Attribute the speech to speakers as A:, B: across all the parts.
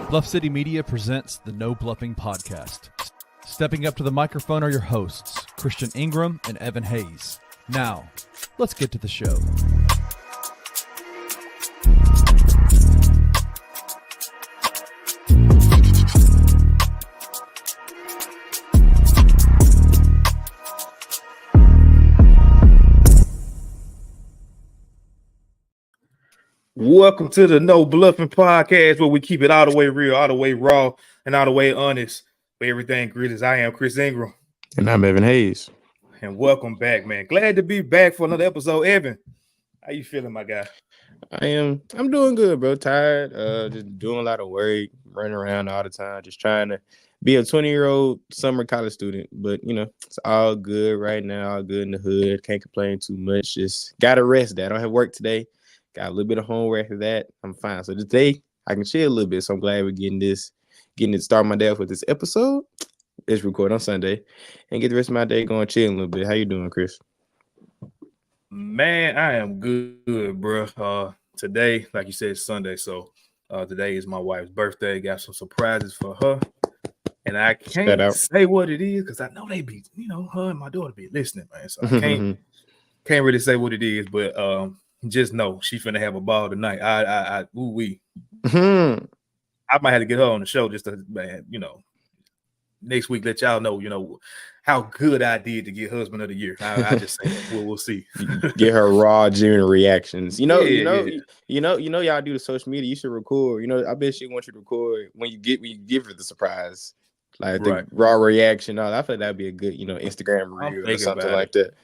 A: Bluff City Media presents the No Bluffin podcast. Stepping up to the microphone are your hosts, Christian Ingram and Evan Hayes. Now, let's get to the show.
B: Welcome to the No Bluffin podcast, where we keep it all the way real, all the way raw, and all the way honest for everything Grizzlies. I am Chris Ingram.
C: And I'm Evan Hayes.
B: And welcome back, man. Glad to be back for another episode. Evan, how you feeling, my guy?
C: I'm doing good, bro. Tired. Just doing a lot of work, running around all the time, just trying to be a 20-year-old summer college student. But, you know, it's all good right now, all good in the hood. Can't complain too much. Just got to rest. I don't have work today. Got a little bit of homework after that. I'm fine. So today I can chill a little bit. So I'm glad we're getting it started my day off with this episode. It's recorded on Sunday and get the rest of my day going chill a little bit. How you doing, Chris?
B: Man, I am good, bro. Today, like you said, it's Sunday. So today is my wife's birthday. Got some surprises for her. And I can't say what it is because I know they be, her and my daughter be listening, man. So I can't really say what it is, but just know she finna have a ball tonight. I might have to get her on the show just to, man, next week let y'all know, how good I did to get husband of the year. I just say that. We'll see.
C: Get her raw, genuine reactions. Y'all do the social media. You should record. I bet she wants you to record when you give her the surprise, like the raw reaction. I feel like that'd be a good, Instagram reel or something like that.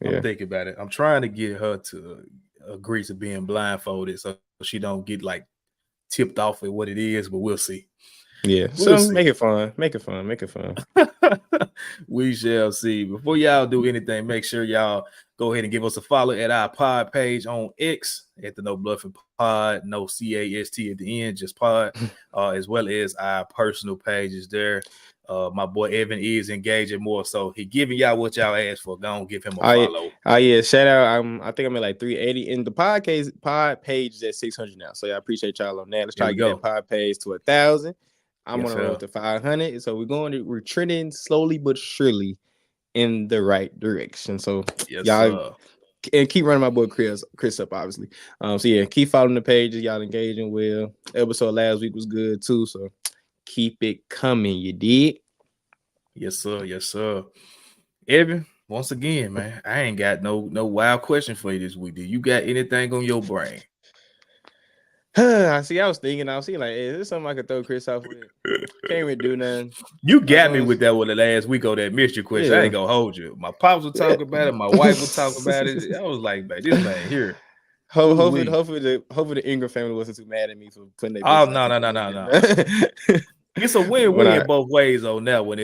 B: I'm thinking about it. I'm trying to get her to agree to being blindfolded so she don't get like tipped off at what it is, but we'll see.
C: Yeah, we'll see. Make it fun.
B: We shall see. Before y'all do anything, make sure y'all go ahead and give us a follow at our pod page on X at the No Bluffin Pod, no CAST at the end, just pod, as well as our personal pages there. My boy Evan is engaging more, so he giving y'all what y'all asked for. Go on, give him a follow.
C: Yeah, shout out. I think I'm at like 380, and the pod page is at 600 now. So I appreciate y'all on that. Let's try to get that pod page to 1,000. I'm on the road to 500, so we're trending slowly but surely in the right direction. So y'all and keep running my boy Chris up, obviously. Keep following the pages. Y'all engaging well. Episode last week was good too, so keep it coming. You dig?
B: Yes, sir. Evan, once again, man, I ain't got no wild question for you this week. Do you got anything on your brain?
C: I was thinking, like, is this something I could throw Chris off with? Can't really do nothing.
B: You got me with that one the last week on that mystery question. Yeah. I ain't gonna hold you. My pops would talk about it. My wife would talk about it. I was like, man, this man here.
C: Hopefully the Ingram family wasn't too mad at me for putting that.
B: Oh, no. It's a win-win both ways on that one.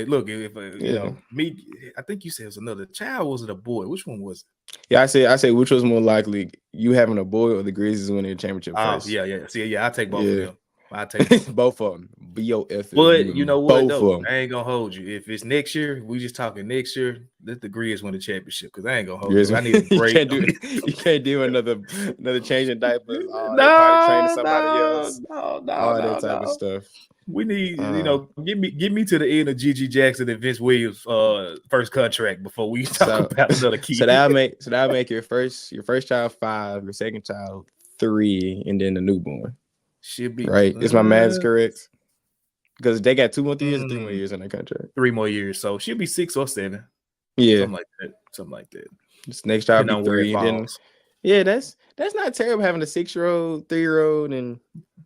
B: Me, I think you said it was another child. Was it a boy? Which one was it?
C: Yeah, I said which was more likely, you having a boy or the Grizzlies winning the championship first?
B: Yeah. See, I take both of them. I take
C: both of them. BOF.
B: But you know what? Though, I ain't gonna hold you. If it's next year, we just talking next year. Let the Grizz win the championship because I ain't gonna hold you. I need a break.
C: You can't do another change in diapers. Probably training somebody else.
B: All
C: that type of stuff.
B: We need, get me to the end of Gigi Jackson and Vince Williams' first contract before we talk about another key.
C: So that'll make your first child 5, your second child 3, and then the newborn.
B: Should be
C: right. Is my math correct? Because they got 2 more years, 3 more years in that contract.
B: 3 more years, so she'll be 6 or 7.
C: Yeah,
B: something like that.
C: This next child be 3. Then, that's not terrible having a 6-year-old, 3-year-old, and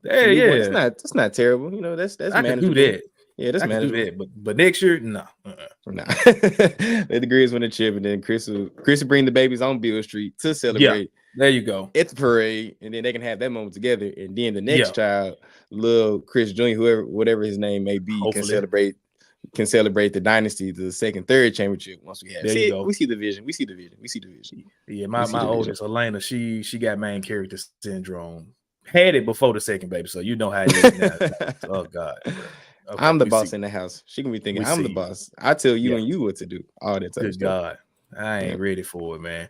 C: It's not terrible. That's
B: I can do that.
C: Yeah, that's manageable.
B: But next year, no.
C: Let the Grizz win the chip, and then Chris will bring the babies on Beale Street to celebrate.
B: Yeah, there you go.
C: It's a parade, and then they can have that moment together. And then the next child, little Chris Jr., whatever his name may be, can celebrate the dynasty, the second, third championship once we have.
B: You go.
C: We see the vision.
B: Yeah, my oldest, Elena, she got main character syndrome. Had it before the second baby, so you know how it is now. Oh God. Okay,
C: I'm the boss in the house. She can be thinking I'm the boss. I tell you and you what to do. All that type of stuff.
B: God. I ain't ready for it, man.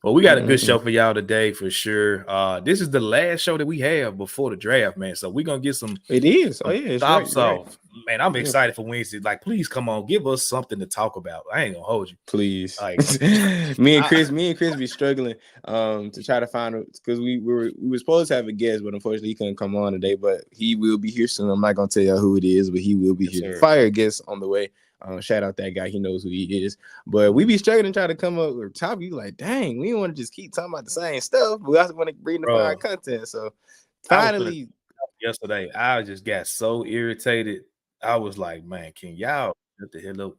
B: Well, we got a good show for y'all today for sure. This is the last show that we have before the draft, man. So we're gonna get some.
C: It is. Oh yeah, it's
B: thoughts
C: right.
B: off, man. I'm excited for Wednesday. Like, please come on, give us something to talk about. I ain't gonna hold you,
C: please.
B: Like,
C: me and Chris be struggling to try to find because we were supposed to have a guest, but unfortunately he couldn't come on today. But he will be here soon. I'm not gonna tell y'all who it is, but he will be here.
B: Sir.
C: Fire guest on the way. Shout out that guy. He knows who he is. But we be struggling trying to come up with topic. You like, dang, we don't want to just keep talking about the same stuff. But we also want to bring the fire content. So finally,
B: yesterday, I just got so irritated. I was like, man, can y'all shut the hell up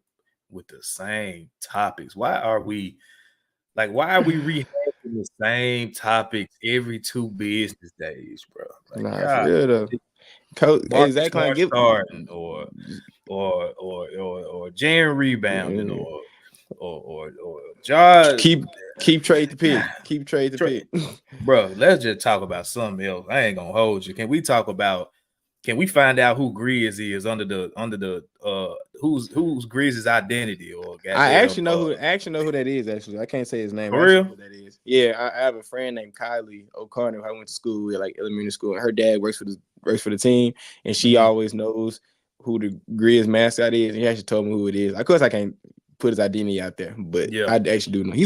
B: with the same topics? Why are we rehashing the same topiks every 2 business days, bro? Like,
C: nah, for real though. Coach, exactly.
B: Starting or Jan rebounding or Josh.
C: Keep trade the pick. Keep trade the pick.
B: Bro, let's just talk about something else. I ain't gonna hold you. Can we find out who Grizz is under the who's Grizz's identity? Or
C: I actually know who that is. Actually, I can't say his name.
B: For real?
C: Who that is? Yeah, I have a friend named Kylie O'Connor who I went to school with, like elementary school, and her dad works for the team, and she always knows who the Grizz mascot is. And he actually told me who it is. Of course, I can't put his identity out there, but I actually do know.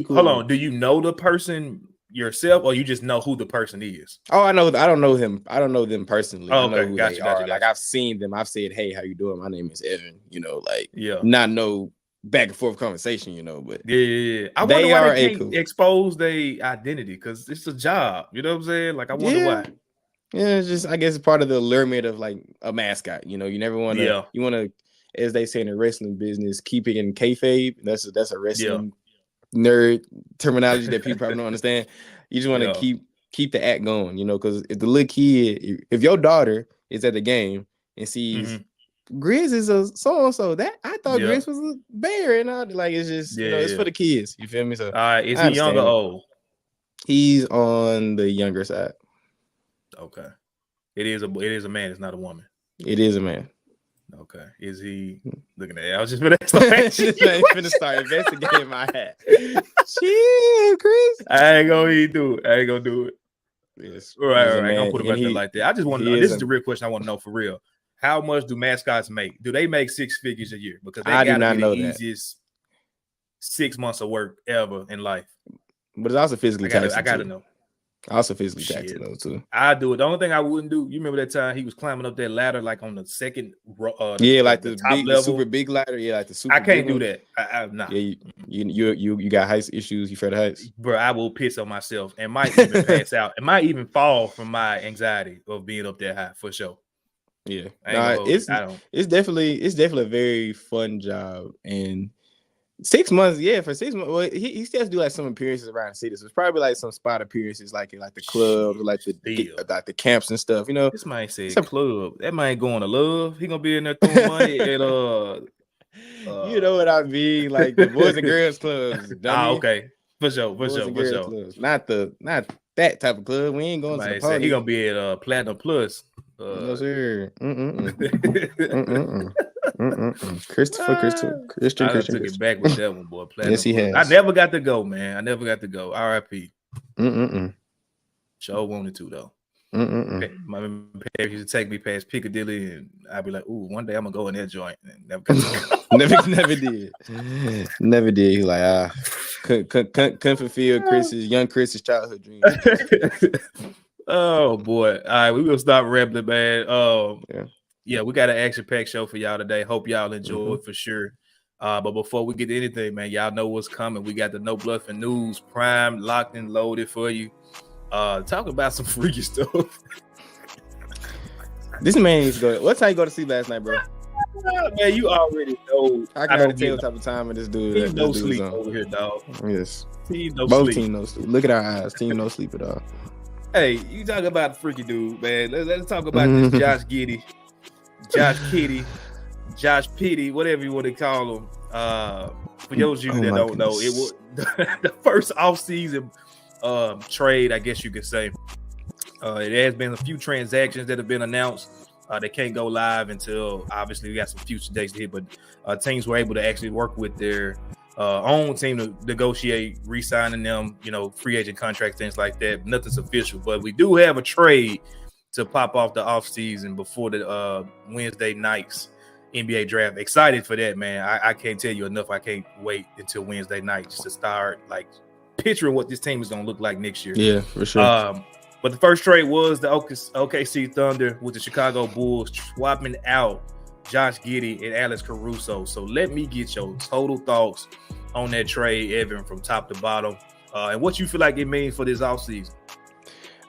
C: Hold
B: on. Do you know the person yourself, or you just know who the person is?
C: Oh, I know. I don't know him. I don't know them personally.
B: Oh,
C: okay,
B: I know who they are.
C: Like I've seen them. I've said, "Hey, how you doing? My name is Evan." Not no back and forth conversation. But
B: yeah. I wonder why they can't expose their identity because it's a job. You know what I'm saying? Like I wonder why.
C: Yeah, it's just I guess it's part of the allurement of like a mascot. You never want to. You want to, as they say in the wrestling business, keep it in kayfabe. That's a wrestling nerd terminology that people probably don't understand. You just want to keep the act going, because if the little kid, if your daughter is at the game and sees Grizz is a so and so, that I thought Grizz was a bear, and like it's just it's for the kids. You feel me? So
B: is he young or old?
C: He's on the younger side.
B: Okay, it is a man. It's not a woman.
C: It is a man.
B: Okay, is he looking at it? I was just finna
C: start investigating my hat. Chill, Chris.
B: I ain't gonna do it.
C: Yes,
B: right. I'm gonna put it like that. I just want to know. This is the real question I want to know for real. How much do mascots make? Do they make 6 figures a year? Because they gotta be the easiest 6 months of work ever in life.
C: But it's also physically taxing.
B: I gotta know.
C: Also physically taxing though too.
B: I do it. The only thing I wouldn't do, you remember that time he was climbing up that ladder like on the second
C: like the top level, the super big ladder. Yeah, like the super.
B: I can't do that. Nah.
C: Yeah, you got height issues. You afraid of heights,
B: bro? I will piss on myself and might even pass out. It might even fall from my anxiety of being up that high for sure.
C: Yeah, it's definitely a very fun job. And 6 months, for 6 months. Well, he still has to do like some appearances around the city. So it's probably like some spot appearances, like in like the clubs, like the camps and stuff.
B: This man said club. That man going to Love. He gonna be in there throwing money at
C: you know what I mean, like the Boys and Girls clubs.
B: Okay, for sure.
C: Clubs. Not that type of club. We ain't going to the party.
B: He gonna be at Platinum Plus.
C: No sir. Christian.
B: I took it back with that one, boy. Platinum
C: yes, he has.
B: I never got to go, man. R.I.P. Sure wanted to though. My parents used to take me past Piccadilly, and I'd be like, "Ooh, one day I'm gonna go in that joint." And never got to go.
C: never did. He like couldn't fulfill young Chris's childhood dreams.
B: Oh boy! All right, we will stop rambling, man. Yeah, we got an action-packed show for y'all today. Hope y'all enjoy it for sure. But before we get to anything, man, y'all know what's coming. We got the No Bluffin news primed, locked and loaded for you. Talk about some freaky stuff.
C: This man needs to go. What time you go to sleep last night, bro?
B: Man, you already know.
C: I can already tell what type of time of this dude.
B: Team no sleep over here, dog.
C: Yes.
B: Both
C: team no sleep. Look at our eyes. Team no sleep at all.
B: Hey, you talk about the freaky dude, man. Let's talk about this Josh Giddey, Josh Kitty, Josh Pitty, whatever you want to call him. For those of you that don't know, it was the first offseason trade, I guess you could say. It has been a few transactions that have been announced. They can't go live until obviously we got some future dates to hit, but teams were able to actually work with their own team to negotiate re-signing them, free agent contracts, things like that. Nothing's official, but we do have a trade to pop off the offseason before the Wednesday night's NBA draft. Excited for that, man. I can't tell you enough. I can't wait until Wednesday night just to start picturing what this team is going to look like next year.
C: Yeah, for sure.
B: But the first trade was the OKC Thunder with the Chicago Bulls swapping out Josh Giddey and Alex Caruso. So let me get your total thoughts on that trade, Evan, from top to bottom, and what you feel like it means for this offseason.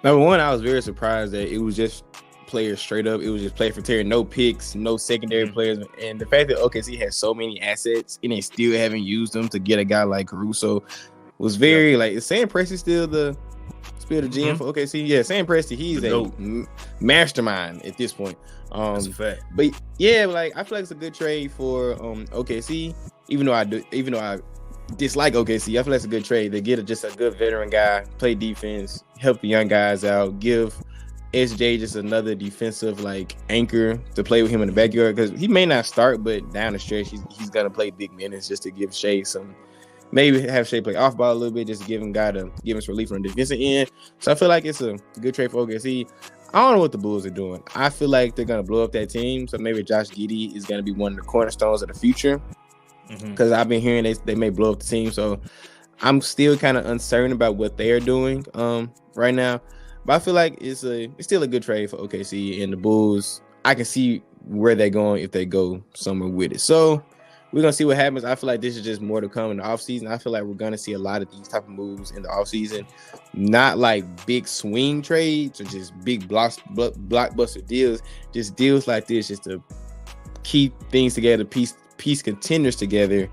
C: Number one, I was very surprised that it was just players straight up. It was just play for Terry, no picks, no secondary players. And the fact that OKC has so many assets and they still haven't used them to get a guy like Caruso was very is Sam Presti still the GM for OKC? Yeah, Sam Presti, he's a mastermind at this point.
B: That's a fact.
C: But yeah, I feel like it's a good trade for OKC. Even though I dislike OKC, I feel like it's a good trade. They get just a good veteran guy, play defense, help the young guys out, give SJ just another defensive anchor to play with him in the backyard, because he may not start, but down the stretch he's gonna play big minutes just to give Shea some. Maybe have Shea play off ball a little bit, just to give him some relief on the defensive end. So I feel like it's a good trade for OKC. I don't know what the Bulls are doing. I feel like they're going to blow up that team. So maybe Josh Giddey is going to be one of the cornerstones of the future, because I've been hearing they may blow up the team. So I'm still kind of uncertain about what they are doing right now. But I feel like it's still a good trade for OKC, and the Bulls, I can see where they're going if they go somewhere with it. So we're going to see what happens. I feel like this is just more to come in the offseason. I feel like we're going to see a lot of these type of moves in the offseason. Not big swing trades or just big blockbuster deals. Just deals like this just to keep things together, piece contenders together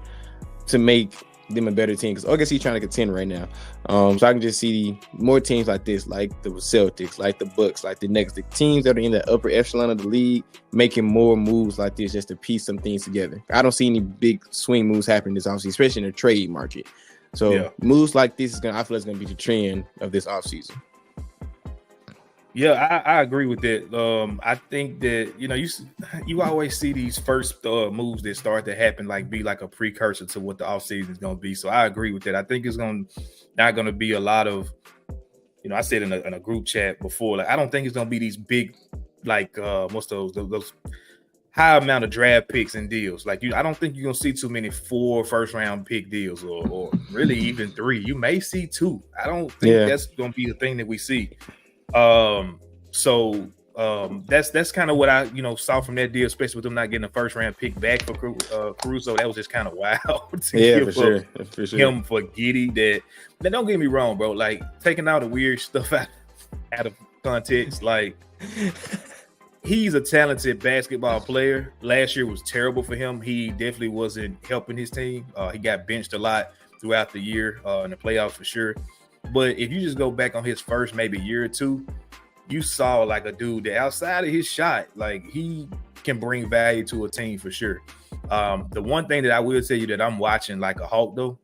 C: to make them a better team. Because OKC trying to contend right now. So I can just see more teams like this, like the Celtics, like the Bucks, like the Knicks, the teams that are in the upper echelon of the league, making more moves like this just to piece some things together. I don't see any big swing moves happening this offseason, especially in the trade market. So moves like this I feel it's gonna be the trend of this offseason.
B: Yeah, I agree with that. I think that you always see these first moves that start to happen be like a precursor to what the offseason is going to be. So I agree with that. I think it's not going to be a lot of, I said in a group chat before, I don't think it's going to be these big what's those high amount of draft picks and deals. I don't think you're going to see too many 4 first-round pick deals or really even 3. You may see 2. I don't think that's going to be the thing that we see. So that's kind of what I saw from that deal, especially with them not getting a first-round pick back for Caruso. That was just kind of wild to give for sure. Him for Giddey. That don't get me wrong, bro. Taking all the weird stuff out of context, he's a talented basketball player. Last year was terrible for him. He definitely wasn't helping his team. He got benched a lot throughout the year in the playoffs for sure. But if you just go back on his first maybe year or two, you saw a dude that outside of his shot, he can bring value to a team for sure. The one thing that I will tell you that I'm watching like a hawk though,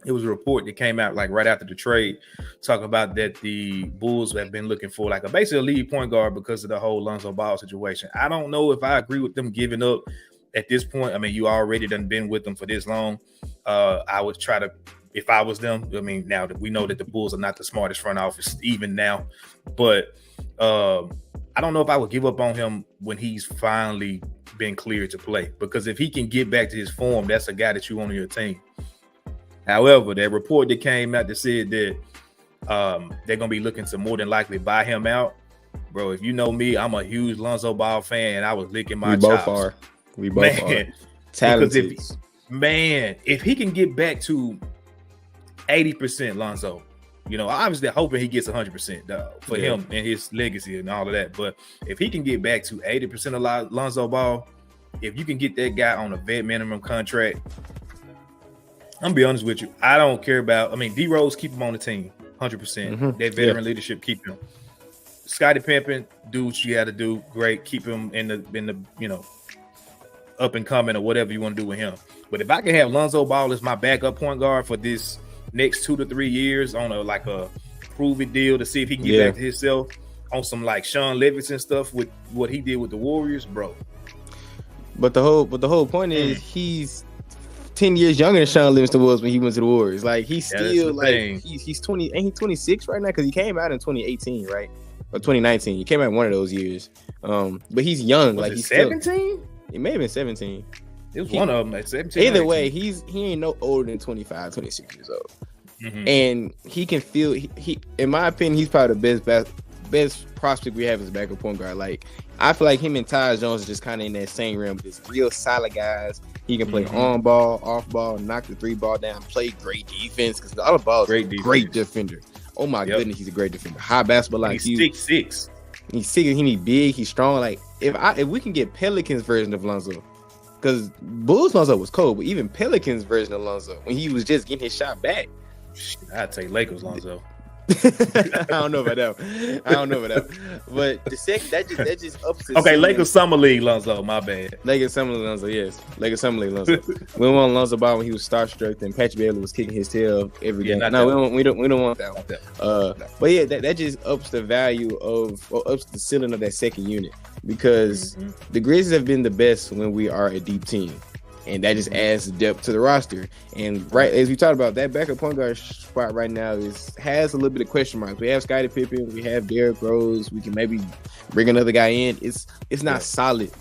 B: it was a report that came out right after the trade talking about that the Bulls have been looking for basically a lead point guard because of the whole Lonzo Ball situation. I don't know if I agree with them giving up at this point. I mean, you already done been with them for this long. I would try to, if I was them, now that we know that the Bulls are not the smartest front office even now, but I don't know if I would give up on him when he's finally been cleared to play, because if he can get back to his form, that's a guy that you want on your team. However, that report that came out that said that they're going to be looking to more than likely buy him out. Bro, if you know me, I'm a huge Lonzo Ball fan, and I was licking my chops.
C: We both are. Talented.
B: If he can get back to 80% Lonzo, obviously hoping he gets 100% for him and his legacy and all of that. But if he can get back to 80% of Lonzo Ball, if you can get that guy on a vet minimum contract, I'm gonna be honest with you, I don't care about. D Rose, keep him on the team, 100%. That veteran leadership, keep him. Scottie Pippen, do what you got to do. Great, keep him in the up and coming or whatever you want to do with him. But if I can have Lonzo Ball as my backup point guard for this next 2 to 3 years on a prove it deal to see if he can get back to himself on some Sean Livingston stuff with what he did with the Warriors, bro.
C: But the whole point is he's 10 years younger than Sean Livingston was when he went to the Warriors. Like he's still like he's 20, ain't he 26 right now? Because he came out in 2018, right? Or 2019. He came out one of those years. But he's young. Like he's
B: 17.
C: It may have been 17.
B: It was one of them at 17.
C: Either way, he ain't no older than 25, 26 years old. Mm-hmm. And he can feel he in my opinion, he's probably the best prospect we have as a backup point guard. Like I feel like him and Tyus Jones are just kind of in that same realm. Just real solid guys. He can play on ball, off ball, knock the 3 ball down, play great defense because all the balls great defender. Oh my goodness, he's a great defender. High basketball like
B: he's 6'6".
C: He's 6'. He big. He's strong. Like if we can get Pelicans version of Lonzo, because Bulls Lonzo was cold, but even Pelicans version of Lonzo when he was just getting his shot back.
B: I'd take Lakers Lonzo.
C: I don't know about that. But the second that just ups the
B: okay, Lakers Summer League Lonzo, my bad.
C: Lakers Summer League Lonzo, yes. Lakers Summer League Lonzo. We don't want Lonzo Ball when he was starstruck and Patrick Bailey was kicking his tail every game. No, we don't want that one. But yeah, that just ups the value ups the ceiling of that second unit because the Grizzlies have been the best when we are a deep team. And that just adds depth to the roster. And right as we talked about, that backup point guard spot right now has a little bit of question marks. We have Scottie Pippen, we have Derrick Rose. We can maybe bring another guy in. It's not solid.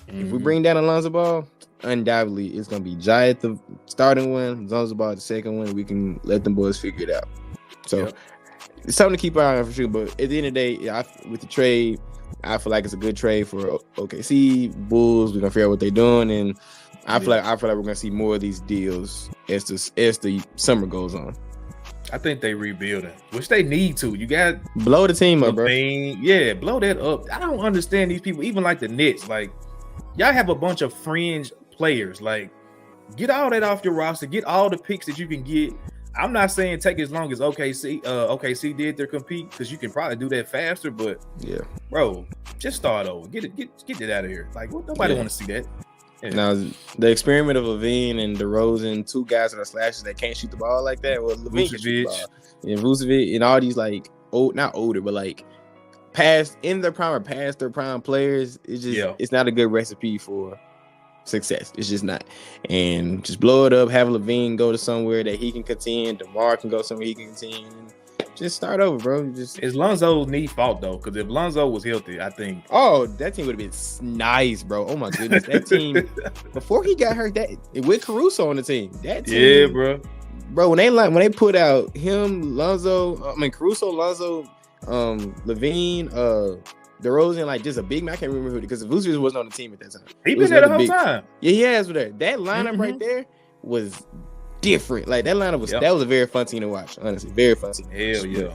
C: If we bring down Alonzo Ball, undoubtedly it's gonna be Jai at the starting one, Alonzo Ball at the second one. We can let them boys figure it out. So it's something to keep an eye on for sure. But at the end of the day, with the trade, I feel like it's a good trade for OKC Bulls. We're gonna figure out what they're doing, and I feel like we're gonna see more of these deals as the summer goes on.
B: I think they rebuilding, which they need to. You got
C: blow the team up, bro.
B: Yeah, blow that up. I don't understand these people, even like the Knicks. Like y'all have a bunch of fringe players. Like get all that off your roster. Get all the picks that you can get. I'm not saying take as long as OKC did their compete because you can probably do that faster. But yeah, bro, just start over. Get it out of here. Like nobody want to see that. Yeah. Now,
C: the experiment of Levine and DeRozan, 2 guys that are slashers that can't shoot the ball like that. Well, Levine can shoot the ball. And Vucevic and all these not older, but past their prime players. It's just it's not a good recipe for success. It's just not. And just blow it up. Have Levine go to somewhere that he can contend. DeMar can go somewhere he can contend. Just start over, bro.
B: It's Lonzo's knee fault though, because if Lonzo was healthy, I think.
C: Oh, that team would have been nice, bro. Oh my goodness, that team before he got hurt, that with Caruso on the team, that team, bro. When they put out him, Caruso, Lonzo, Levine, DeRozan, just a big man. I can't remember who because Vucevic wasn't on the team at that time.
B: He been there the whole time.
C: Yeah, he has there. That lineup right there was different. Like that lineup was that was a very fun team to watch. Honestly, very fun team.
B: Hell yeah.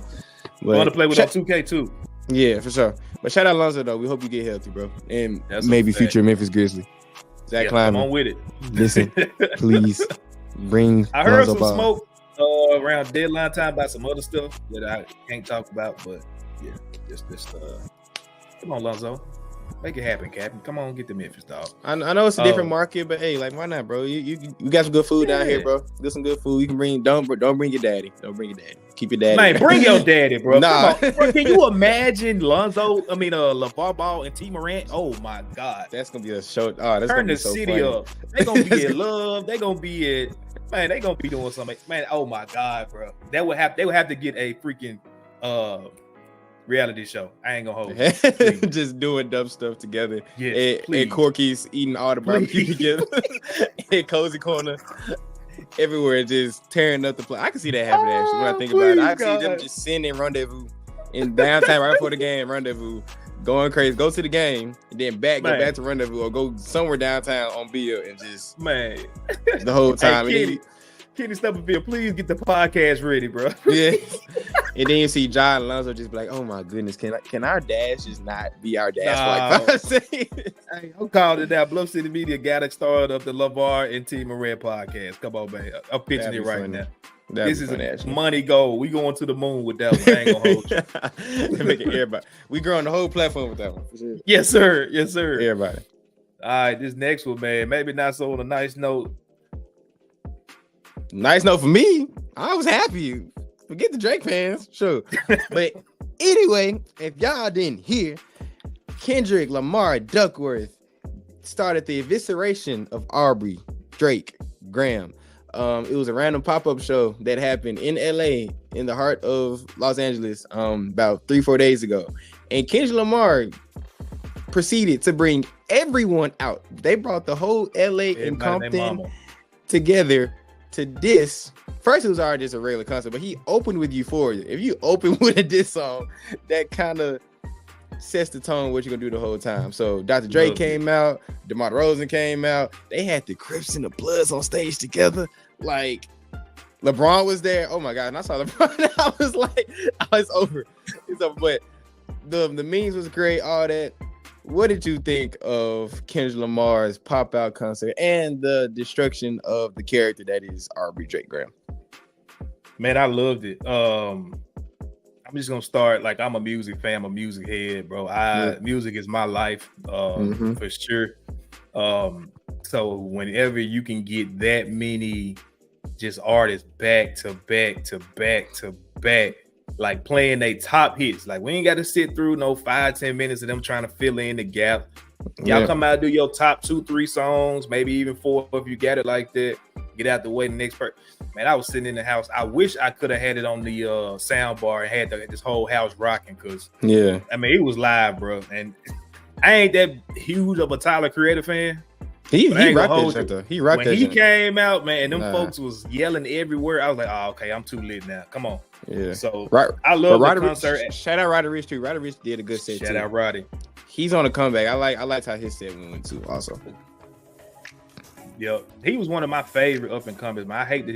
B: I want to play with that 2K too.
C: Yeah, for sure. But shout out Lonzo though. We hope you get healthy, bro, and maybe future Memphis Grizzly. Zach Kleiman,
B: come on with it.
C: Listen, please bring.
B: I heard some smoke around deadline time about some other stuff that I can't talk about, but yeah, just come on, Lonzo. Make it happen, Captain. Come on, get the Memphis, dog.
C: I know it's a different market, but hey, why not, bro? You got some good food down here, bro. Get some good food. You can bring. Don't bring your daddy. Don't bring your daddy. Keep your daddy.
B: Man, bring your daddy, bro. Nah. Come on. Bro, can you imagine LeVar Ball and T. Morant? Oh my God,
C: that's gonna be a show. Oh, that's
B: turn
C: gonna be
B: the city up. They gonna be in love. They gonna be at. Man, they gonna be doing something. Man, oh my God, bro. They would have to get a freaking reality show. I ain't gonna hold it.
C: Just doing dumb stuff together. Yeah, and Corky's eating all the barbecue together. And Cozy Corner. Everywhere, just tearing up the place. I can see that happening actually when I think about it. I can see them just sitting in rendezvous in downtown right before the game, rendezvous, going crazy, go to the game, and then go back to rendezvous or go somewhere downtown on Bill and just the whole time.
B: Hey, Kenny Stubberfield, please get the podcast ready, bro.
C: Yeah. And then you see John Alonzo just be like, oh my goodness, can our dash just not be our dash for 5 seconds?
B: Hey, I'm calling it out. Bluff City Media got it started up the LeVar and T. Morant podcast. Come on, man. I'm pitching it right now. This is money goal. We going to the moon with that one. I ain't gonna hold you.
C: Making everybody. We growing the whole platform with that one. For sure.
B: Yes, sir. Yes, sir.
C: Everybody.
B: All right, this next one, man. Maybe not so on a nice note.
C: Nice note for me. I was happy. Forget the Drake fans, sure. But anyway, if y'all didn't hear, Kendrick, Lamar, Duckworth started the evisceration of Aubrey, Drake, Graham. It was a random pop-up show that happened in LA, in the heart of Los Angeles, about 3-4 days ago. And Kendrick Lamar proceeded to bring everyone out. They brought the whole LA and Compton together to diss. First, it was already just a regular concert, but he opened with Euphoria. If you open with a diss song, that kind of sets the tone what you're gonna do the whole time. So Dr. Dre came out, DeMar DeRozan came out. They had the Crips and the Bloods on stage together. Like LeBron was there. Oh my god! And I saw LeBron. I was like, oh, it's over. It's over. But the memes was great. All that. What did you think of Kendrick Lamar's pop out concert and the destruction of the character that is R.B. Drake Graham?
B: Man, I loved it. I'm just gonna start. Like, I'm a music fan, I'm a music head, bro. Music is my life, for sure. So whenever you can get that many just artists back to back to back to back, like playing they top hits, like we ain't got to sit through no 5-10 minutes of them trying to fill in the gap. Y'all come out and do your top 2-3 songs, maybe even 4 if you got it like that. Get out the way. The next part, man, I was sitting in the house. I wish I could have had it on the sound bar and had this whole house rocking, because I mean, it was live, bro. And I ain't that huge of a Tyler Creator fan.
C: He rocked that though. He rocked that.
B: When he came out, man, and them folks was yelling everywhere. I was like, oh, okay, I'm too lit now. Come on.
C: Yeah.
B: So I love the concert.
C: Shout out Roddy Ricch too. Roddy Ricch did a good set too.
B: Shout out Roddy.
C: He's on a comeback. I liked how his set went too. Also.
B: Yeah, he was one of my favorite up and comers. Man, I hate that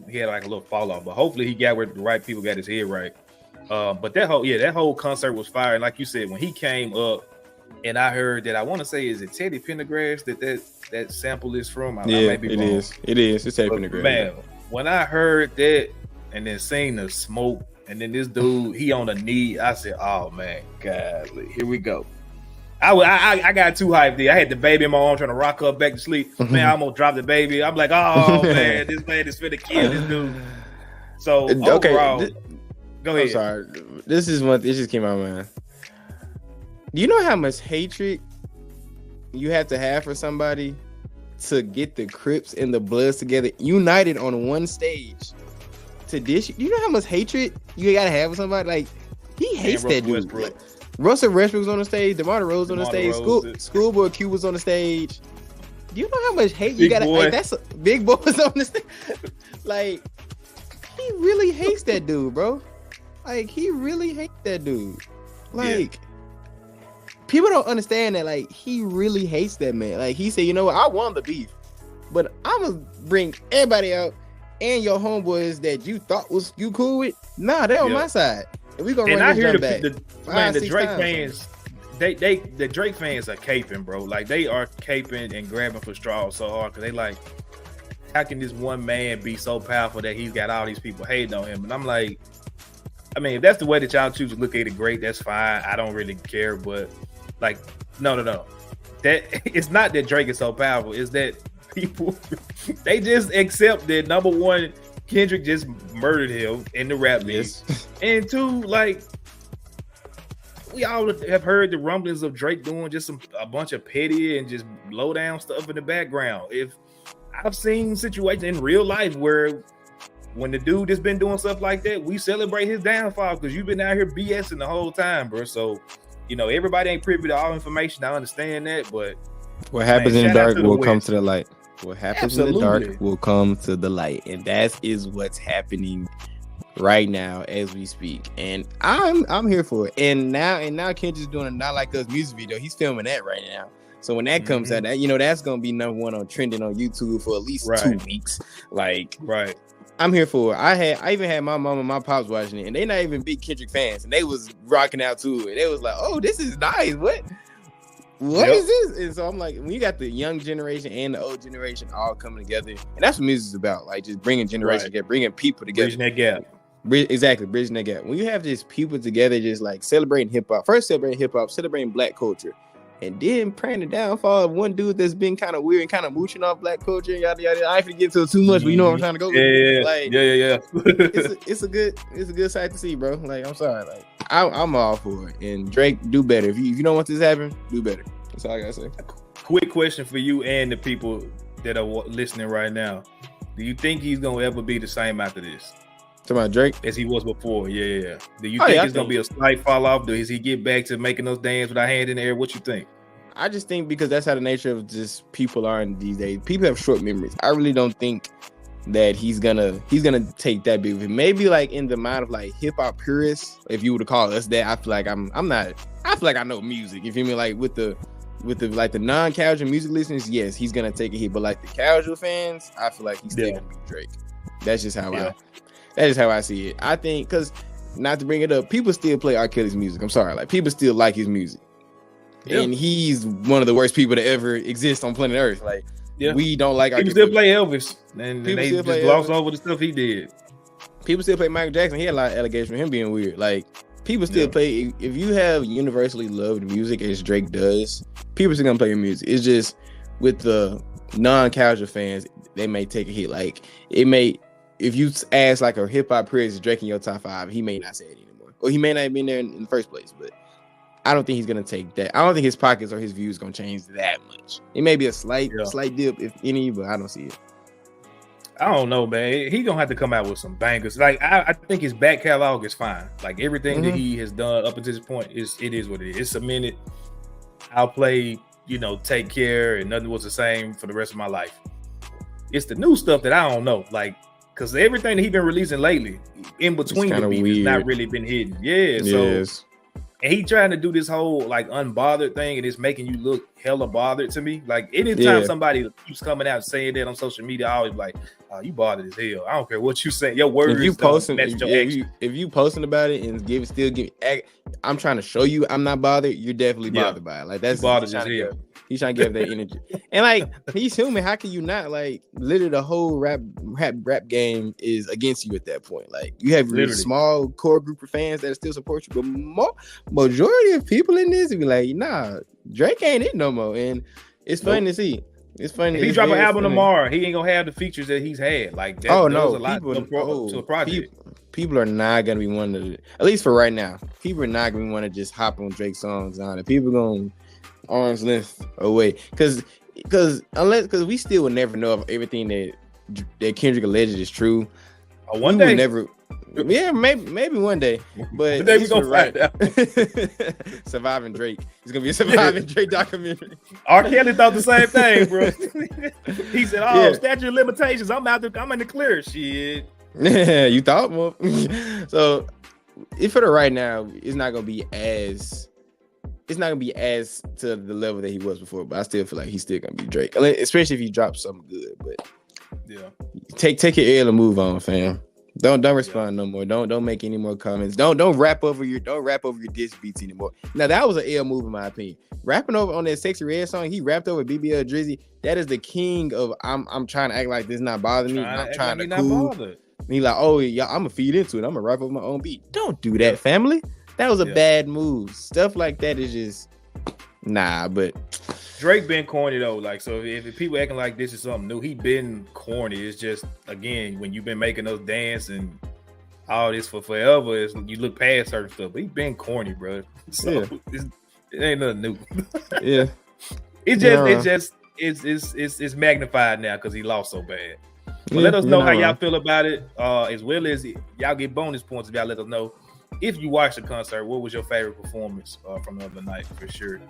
B: he had like a little fall off, but hopefully he got where the right people got his head right. But that whole concert was fire. And like you said, when he came up, and I heard that, I want to say, is it Teddy Pendergrass that sample is from? I might be wrong.
C: It is. It's Teddy Pendergrass. Man,
B: when I heard that and then seen the smoke, and then this dude, he on a knee, I said, oh man, godly, here we go. I got too hyped there. I had the baby in my arm trying to rock her back to sleep. Man, I'm gonna drop the baby. I'm like, oh man, this man is finna kill this dude. So overall, go ahead. I'm sorry.
C: This just came out, man. Do you know how much hatred you have to have for somebody to get the Crips and the Bloods together, united on one stage to dish? You know how much hatred you gotta have for somebody? Like, he hates that dude. Like, Russell Westbrook was on the stage, DeMar DeRozan on the stage, Schoolboy Q was on the stage. Do you know how much hate you gotta? Like, that's Big Boy was on the stage. Like, he really hates that dude, bro. Like, he really hates that dude. Like, people don't understand that. Like, he really hates that man. Like, he said, you know what? I won the beef, but I'm gonna bring everybody out and your homeboys that you thought was you cool with. Nah, they're on my side. And we gonna run this jump back.
B: The Drake fans, the Drake fans are caping, bro. Like, they are caping and grabbing for straws so hard, because they like, how can this one man be so powerful that he's got all these people hating on him? And I'm like, I mean, if that's the way that y'all choose to look at it, great, that's fine. I don't really care, but like, no. That it's not that Drake is so powerful. It's that people they just accept that, number one, Kendrick just murdered him in the rap league, and two, like, we all have heard the rumblings of Drake doing just a bunch of petty and just low down stuff in the background. If I've seen situations in real life where when the dude has been doing stuff like that, we celebrate his downfall because you've been out here BSing the whole time, bro. So, you know, everybody ain't privy to all information. I understand that, but
C: what happens in the dark will come to the light. What happens in the dark will come to the light, and that is what's happening right now as we speak. And I'm here for it. And now Kendrick's doing a Not Like Us music video. He's filming that right now. So when that comes out, that, you know, that's gonna be number one on trending on YouTube for at least 2 weeks. Like, I'm here for it. I even had my mom and my pops watching it, and they not even big Kendrick fans, and they was rocking out to it. They was like, "Oh, this is nice. What is this?" And so I'm like, when you got the young generation and the old generation all coming together, and that's what music is about, like just bringing generations together, bringing people together,
B: bridging that gap.
C: Exactly, bridging that gap. When you have just people together, just like celebrating hip hop, first celebrating hip hop, celebrating Black culture, and then praying the downfall of one dude that's been kind of weird and kind of mooching off Black culture and yada yada. I ain't gonna get into it too much, but you know what I'm trying to go with. It's a good sight to see, bro. Like, I'm sorry, like I'm all for it. And Drake, do better. If you don't want this to happen, do better. That's all I gotta say.
B: Quick question for you and the people that are listening right now. Do you think he's gonna ever be the same after this?
C: To my Drake,
B: as he was before, yeah. Do you think it's gonna be a slight fall off? Does he get back to making those dance with our hand in the air? What you think?
C: I just think because that's how the nature of just people are in these days. People have short memories. I really don't think that he's gonna take that big of it. Maybe like in the mind of like hip hop purists, if you were to call us that, I feel like I'm not. I feel like I know music. You feel me? Like with the like the non-casual music listeners, yes, he's gonna take a hit. But like the casual fans, I feel like he's still gonna be Drake. That's just how that is how I see it. I think because not to bring it up, people still play R. Kelly's music. I'm sorry, like people still like his music, and he's one of the worst people to ever exist on planet Earth. Like we don't like.
B: People still play Elvis, and they just gloss over the stuff he did.
C: People still play Michael Jackson. He had a lot of allegations for him being weird. Like people still play. If you have universally loved music as Drake does, people still gonna play your music. It's just with the non-casual fans, they may take a hit. Like it may. If you ask like a hip hop purist, Drake in your top 5, he may not say it anymore, or he may not have been there in the first place. But I don't think he's gonna take that. I don't think his pockets or his views gonna change that much. It may be a slight dip, if any, but I don't see it.
B: I don't know, man. He gonna have to come out with some bangers. Like I think his back catalog is fine. Like everything that he has done up until this point it is what it is. It's cemented. I'll play, Take Care, and nothing was the same for the rest of my life. It's the new stuff that I don't know, like. Because everything that he's been releasing lately, in between the beats, has not really been hidden. Yeah, so and he trying to do this whole like unbothered thing, and it's making you look hella bothered to me. Like anytime somebody keeps coming out saying that on social media, I always be like, "Oh, you bothered as hell." I don't care what you say. Your words.
C: If you posting about it and I'm trying to show you I'm not bothered. You're definitely bothered by it. Like that's
B: bothered as hell.
C: He's trying to give that energy, and like he's human. How can you not? Like literally, the whole rap game is against you at that point. Like you have a small core group of fans that still support you, but majority of people in this be like, nah, Drake ain't it no more. And it's funny to see. It's funny.
B: If he drop an album tomorrow, he ain't gonna have the features that he's had. Like that, a lot to a project.
C: People are not gonna be one to, at least for right now. People are not gonna want to just hop on Drake songs on it. People gonna arm's length away because we still will never know if everything that Kendrick alleged is true.
B: One day,
C: never. Yeah, maybe one day. But
B: today we gonna find out.
C: Surviving Drake. It's gonna be a Surviving Drake documentary.
B: R. Kelly thought the same thing, bro. He said, statute of limitations. I'm in the clear. Shit.
C: Yeah, you thought more. So if for the right now, it's not gonna be as to the level that he was before, but I still feel like he's still gonna be Drake, especially if he drops something good. But take your L and move on, fam. Don't respond no more. Don't make any more comments. Don't rap over your diss beats anymore. Now that was an L move in my opinion. Rapping over on that Sexy Red song, he rapped over BBL Drizzy. That is the king of I'm trying to act like this not bothering me. I'm trying to cool. He like, oh yeah, I'm gonna feed into it. I'm gonna rap over my own beat. Don't do that, family. That was a bad move. Stuff like that is just but
B: Drake been corny though. Like, so if people acting like this is something new, he been corny. It's just, again, when you've been making us dance and all this for forever, you look past certain stuff. But he been corny, bro. So it ain't nothing new. It's magnified now because he lost so bad. But let us know how y'all feel about it, as well as y'all get bonus points if y'all let us know. If you watched the concert, what was your favorite performance from the other night for sure?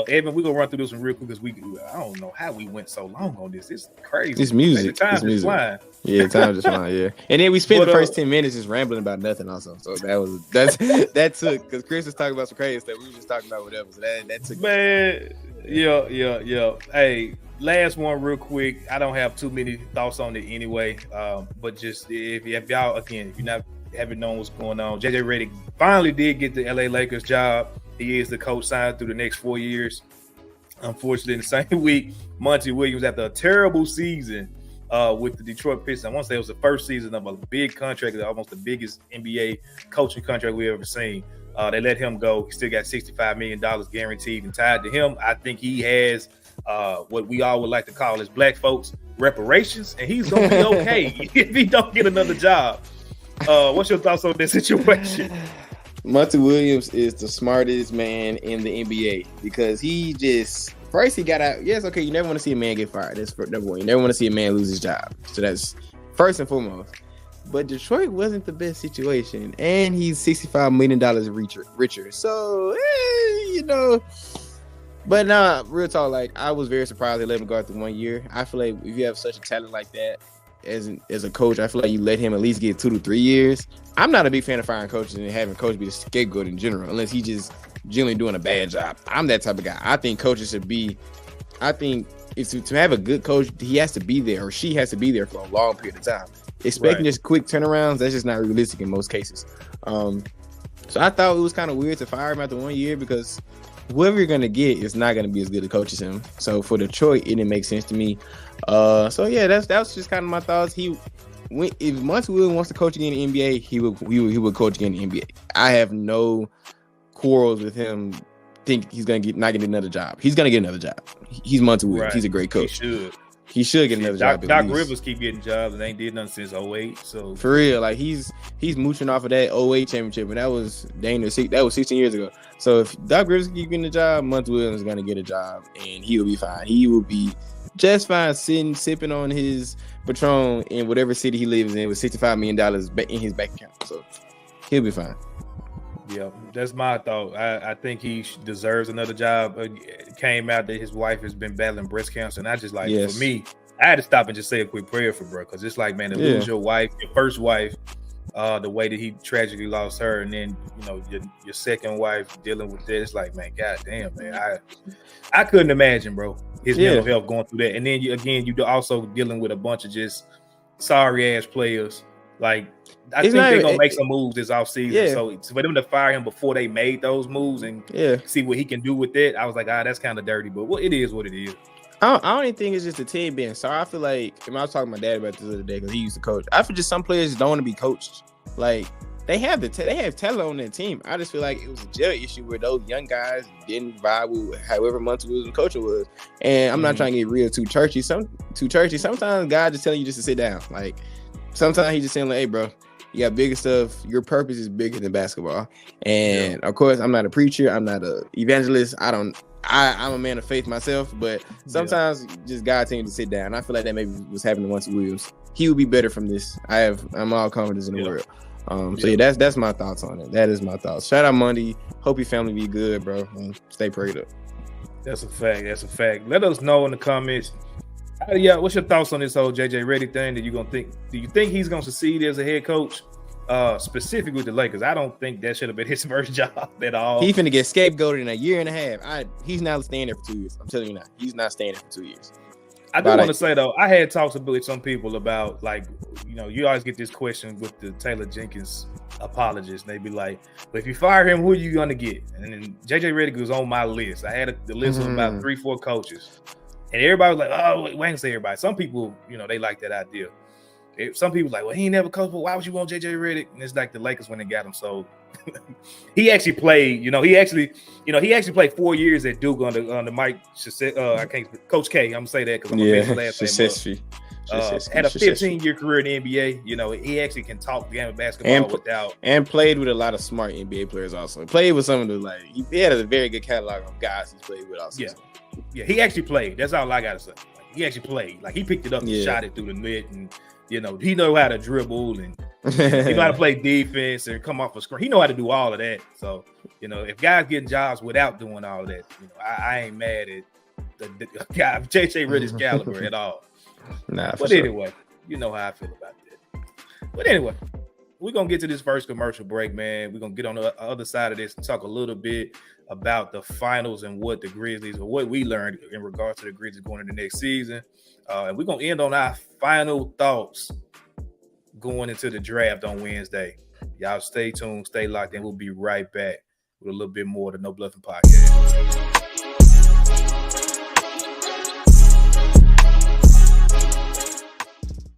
B: Evan, we're gonna run through this one real quick because I don't know how we went so long on this. It's crazy.
C: It's music.
B: Time is flying.
C: Yeah, time just flying. Yeah, and then we spent the first 10 minutes just rambling about nothing. Also, so that took because Chris was talking about some crazy stuff. We were just talking about whatever. So that took.
B: Man, yeah. Hey, last one real quick. I don't have too many thoughts on it anyway. But just if y'all again, if you're not haven't known what's going on, JJ Redick finally did get the LA Lakers job. He is the coach signed through the next 4 years. Unfortunately, in the same week, Monty Williams, after a terrible season with the Detroit Pistons, I want to say it was the first season of a big contract, almost the biggest NBA coaching contract we've ever seen. They let him go. He still got $65 million guaranteed and tied to him. I think he has what we all would like to call as black folks reparations, and he's going to be okay if he don't get another job. What's your thoughts on this situation?
C: Monty Williams is the smartest man in the NBA because he just first he got out. Yes, okay. You never want to see a man get fired. That's number one. You never want to see a man lose his job. So that's first and foremost. But Detroit wasn't the best situation, and he's $65 million richer. So, But nah, real talk. Like, I was very surprised they let him go after 1 year. I feel like if you have such a talent like that as a coach, I feel like you let him at least get 2 to 3 years. I'm not a big fan of firing coaches and having coaches be the scapegoat in general, unless he just generally doing a bad job. I'm that type of guy. I think coaches should be. I think it's to have a good coach, he has to be there or she has to be there for a long period of time. Expecting just quick turnarounds, that's just not realistic in most cases. So I thought it was kind of weird to fire him after 1 year because whoever you're gonna get is not gonna be as good a coach as him. So for Detroit, it didn't make sense to me. So yeah, that was just kind of my thoughts. If Monty Williams wants to coach again in the NBA, he would coach again in the NBA. I have no quarrels with him. Think he's not gonna get another job. He's gonna get another job. He's Monty Williams. Right. He's a great coach. He should get another job.
B: Doc Rivers keep getting jobs and ain't did nothing since 08. So
C: for real, like he's mooching off of that 08 championship, and that was dangerous. That was 16 years ago. So if Doc Rivers keep getting a job, Monty Williams is gonna get a job, and he will be fine. He will be just fine sipping on his Patron in whatever city he lives in with $65 million in his bank account. So he'll be fine.
B: Yeah, that's my thought. I think he deserves another job. It came out that his wife has been battling breast cancer, and I just like, for me, I had to stop and just say a quick prayer for bro, because it's like, man, to lose your wife, your first wife, the way that he tragically lost her, and then your second wife dealing with that. It's like, man, goddamn, man, I couldn't imagine, bro, his mental health going through that, and then you also dealing with a bunch of just sorry ass players. Like, I think they're gonna make some moves this offseason. Yeah. So for them to fire him before they made those moves and see what he can do with it, I was like, that's kind of dirty. But it is what it is.
C: I don't even think it's just the team being sorry. I feel like, I was talking to my dad about this the other day because he used to coach. I feel just some players don't want to be coached. Like, they have talent on their team. I just feel like it was a jail issue where those young guys didn't vibe with however Monty Williams and coach was. And I'm not trying to get real too churchy. Sometimes God just telling you just to sit down. Like, sometimes he's just saying, like, hey, bro, you got bigger stuff. Your purpose is bigger than basketball. And of course, I'm not a preacher. I'm not an evangelist. I'm a man of faith myself. But sometimes just God telling you to sit down. I feel like that maybe was happening to Monty Williams. He will be better from this. I'm all confidence in the world. So that's my thoughts on it. That is my thoughts. Shout out Monty. Hope your family be good, bro. And stay prayed up.
B: That's a fact. Let us know in the comments. What's your thoughts on this whole JJ Redick thing? Do you think he's gonna succeed as a head coach, specifically with the Lakers? I don't think that should have been his first job at all.
C: He finna get scapegoated in a year and a half. He's not staying there for 2 years. I'm telling you now, he's not staying there for 2 years.
B: I do want to say though, I had talks with some people about, like, you always get this question with the Taylor Jenkins apologists. They be like, "But if you fire him, who are you gonna get?" And then JJ Redick was on my list. I had the list of about 3-4 coaches. And everybody was like, "Oh, wait, I ain't say everybody." Some people, they like that idea. Some people like, "Well, he ain't never coached, but why would you want JJ Redick?" And it's like the Lakers when they got him. So he actually played. He actually played 4 years at Duke under Mike. Coach K. I'm gonna say that because I'm gonna last name. Had a 15-year career in the NBA. He actually can talk the game of basketball
C: and played with a lot of smart NBA players. Also played with some of the he had a very good catalog of guys he played with. Also,
B: yeah, he actually played. That's all I gotta say. He actually played. Like, he picked it up and shot it through the net, and he know how to dribble and he know how to play defense and come off a screen. He know how to do all of that. So if guys getting jobs without doing all of that, I ain't mad at the guy JJ Redick's caliber at all. But anyway, you know how I feel about that. But anyway, we're going to get to this first commercial break, man. We're going to get on the other side of this and talk a little bit about the finals and what the Grizzlies, or what we learned in regards to the Grizzlies going into the next season. And we're going to end on our final thoughts going into the draft on Wednesday. Y'all stay tuned, stay locked in. We'll be right back with a little bit more of the No Bluffin podcast.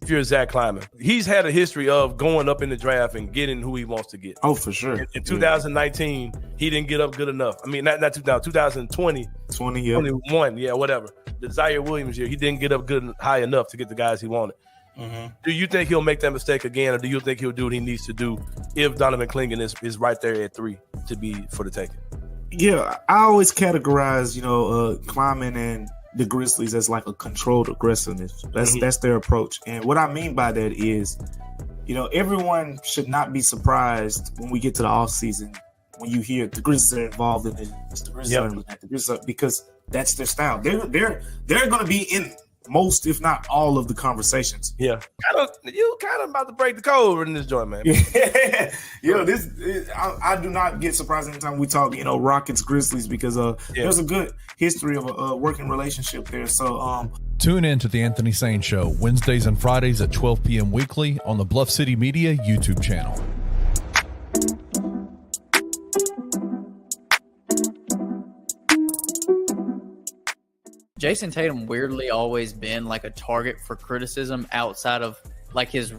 D: If you're Zach Kleiman, he's had a history of going up in the draft and getting who he wants to get.
E: Oh, for sure.
D: In 2019, he didn't get up good enough. I mean, not 2020. 21, whatever. The Zaire Williams year, he didn't get up high enough to get the guys he wanted. Mm-hmm. Do you think he'll make that mistake again, or do you think he'll do what he needs to do if Donovan Clingan is right there at 3 to be for the taking?
E: Yeah, I always categorize, Kleiman and the Grizzlies as like a controlled aggressiveness. That's their approach. And what I mean by that is, everyone should not be surprised when we get to the offseason when you hear the Grizzlies are involved in this, the Grizzlies are involved in the Grizzlies because that's their style. They're going to be in most, if not all, of the conversations.
D: Yeah, you kind of about to break the code in this joint, man.
E: I do not get surprised anytime we talk, Rockets, Grizzlies, because there's a good history of a working relationship there. So
A: tune in to the Anthony Sane Show Wednesdays and Fridays at 12 p.m. weekly on the Bluff City Media YouTube channel.
F: Jason Tatum weirdly always been like a target for criticism outside of like his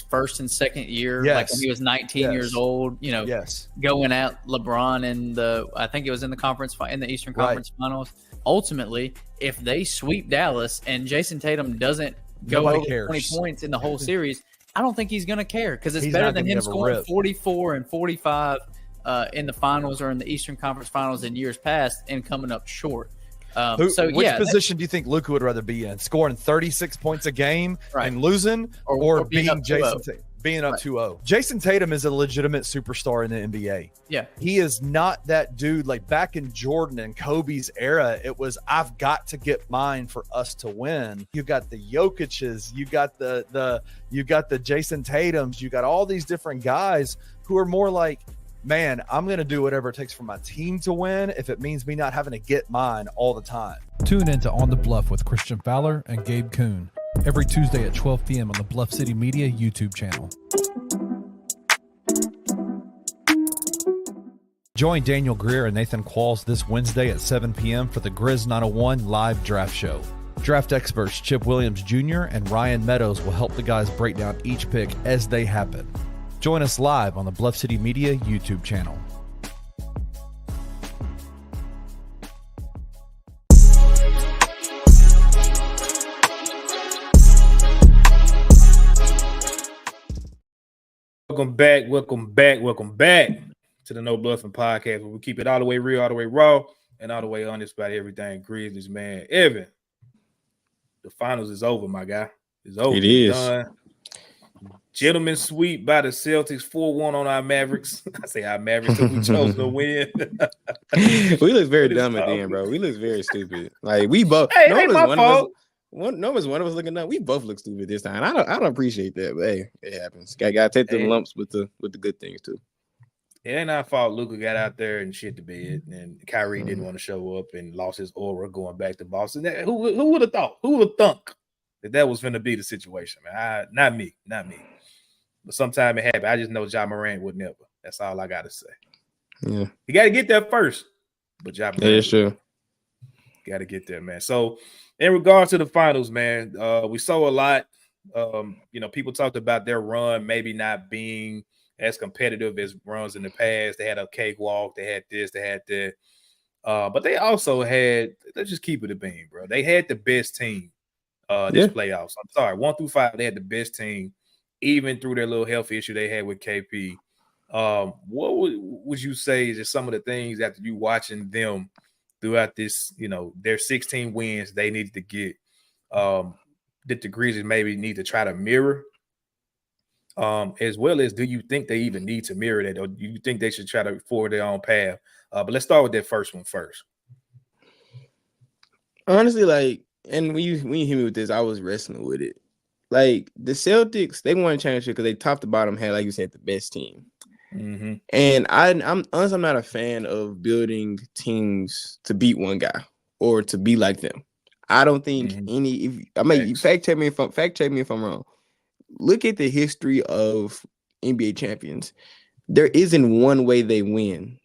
F: first and second year, like when he was 19 years old, going at LeBron in I think it was in the Eastern Conference Finals. Ultimately, if they sweep Dallas and Jason Tatum doesn't go over 20 points in the whole series, I don't think he's going to care because it's better than him scoring 44 and 45 in the finals or in the Eastern Conference Finals in years past and coming up short.
G: Which position do you think Luka would rather be in? Scoring 36 points a game and losing, or being Jason Tatum, being up 2-0? Jason Tatum is a legitimate superstar in the NBA.
F: Yeah.
G: He is not that dude like back in Jordan and Kobe's era. It was, I've got to get mine for us to win. You got the Jokic's, you got the Jason Tatums, you got all these different guys who are more like, man, I'm going to do whatever it takes for my team to win if it means me not having to get mine all the time.
A: Tune in to On the Bluff with Christian Fowler and Gabe Kuhn every Tuesday at 12 p.m. on the Bluff City Media YouTube channel. Join Daniel Greer and Nathan Qualls this Wednesday at 7 p.m. for the Grizz 901 live draft show. Draft experts Chip Williams Jr. and Ryan Meadows will help the guys break down each pick as they happen. Join us live on the Bluff City Media YouTube channel.
B: Welcome back to the No Bluffin podcast, where we keep it all the way real, all the way raw, and all the way honest about everything Grizzlies, man. Evan, the finals is over, my guy. It's over.
C: It is.
B: Done. Gentlemen sweep by the Celtics 4-1 on our Mavericks. I say our Mavericks because we chose to win.
C: We look very dumb at the end, bro. We look very stupid. Like we both.
B: Hey, ain't my fault.
C: One of us looking dumb. We both look stupid this time. I don't appreciate that, but hey, it happens. Gotta take the lumps with the good things too.
B: It ain't our fault. Luka got out there and shit the bed, and Kyrie didn't want to show up and lost his aura going back to Boston. Who would have thought? Who would have thunk that was going to be the situation, man? Not me. But sometime it happened. I just know Ja Morant would never. That's all I got to say.
C: Yeah.
B: You got to get there first. But Ja Morant.
C: Yeah, that's true.
B: Got to get there, man. So, in regards to the finals, man, we saw a lot. People talked about their run maybe not being as competitive as runs in the past. They had a cakewalk. They had this. They had that. But they also had, let's just keep it a beam, bro. They had the best team this playoffs. I'm sorry, 1 through 5, they had the best team, even through their little health issue they had with KP. What would you say is just some of the things after you watching them throughout this, their 16 wins they needed to get, that the Grizzlies maybe need to try to mirror? As well as, do you think they even need to mirror that, or do you think they should try to forward their own path? But let's start with that first one first.
C: Honestly, like, and when you hit me with this, I was wrestling with it. Like, the Celtics, they won a championship because they top to bottom had, like you said, the best team.
B: Mm-hmm.
C: And I'm honestly, I'm not a fan of building teams to beat one guy or to be like them. I don't think fact check me if I'm wrong. Look at the history of NBA champions. There isn't one way they win.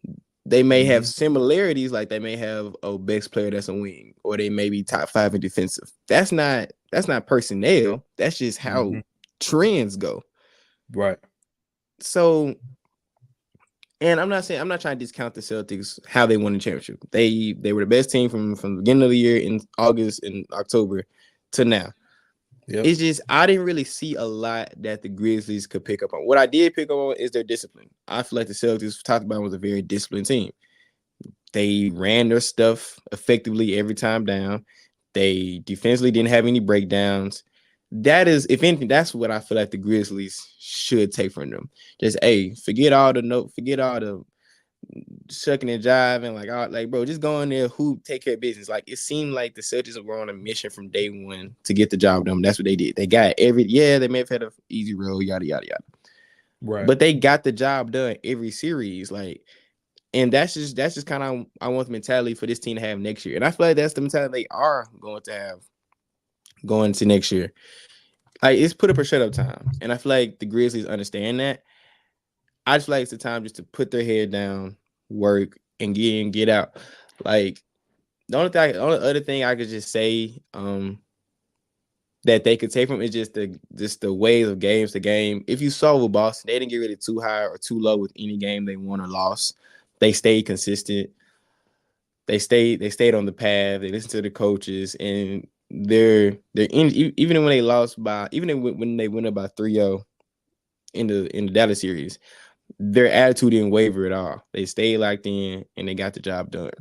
C: They may have similarities, like they may have a best player that's a wing, or they may be top 5 in defensive. That's not personnel. That's just how trends go.
B: Right.
C: So, and I'm not trying to discount the Celtics, how they won the championship. They were the best team from the beginning of the year in August and October to now. Yep. It's just I didn't really see a lot that the Grizzlies could pick up on. What I did pick up on is their discipline. I feel like the Celtics, talked about, was a very disciplined team. They ran their stuff effectively every time down. They defensively didn't have any breakdowns. That is, if anything, that's what I feel like the Grizzlies should take from them. Just, forget all the shucking and jiving, like bro, just go in there, take care of business. Like, it seemed like the Celtics were on a mission from day one to get the job done. That's what they did. They got they may have had an easy road, yada yada yada.
B: Right.
C: But they got the job done every series, and that's just kind of, I want the mentality for this team to have next year. And I feel like that's the mentality they are going to have going to next year. Like, it's put up or shut up time. And I feel like the Grizzlies understand that. I just feel like it's the time just to put their head down, work, and get in, get out. Like, the only other thing I could just say that they could take from it is just the ways of games to game. If you saw with Boston, they didn't get really too high or too low with any game they won or lost. They stayed consistent. They stayed on the path. They listened to the coaches, and they're in, even when they lost by, even when they went up by 3-0 in the Dallas series, their attitude didn't waver at all. They stayed locked in, and they got the job done.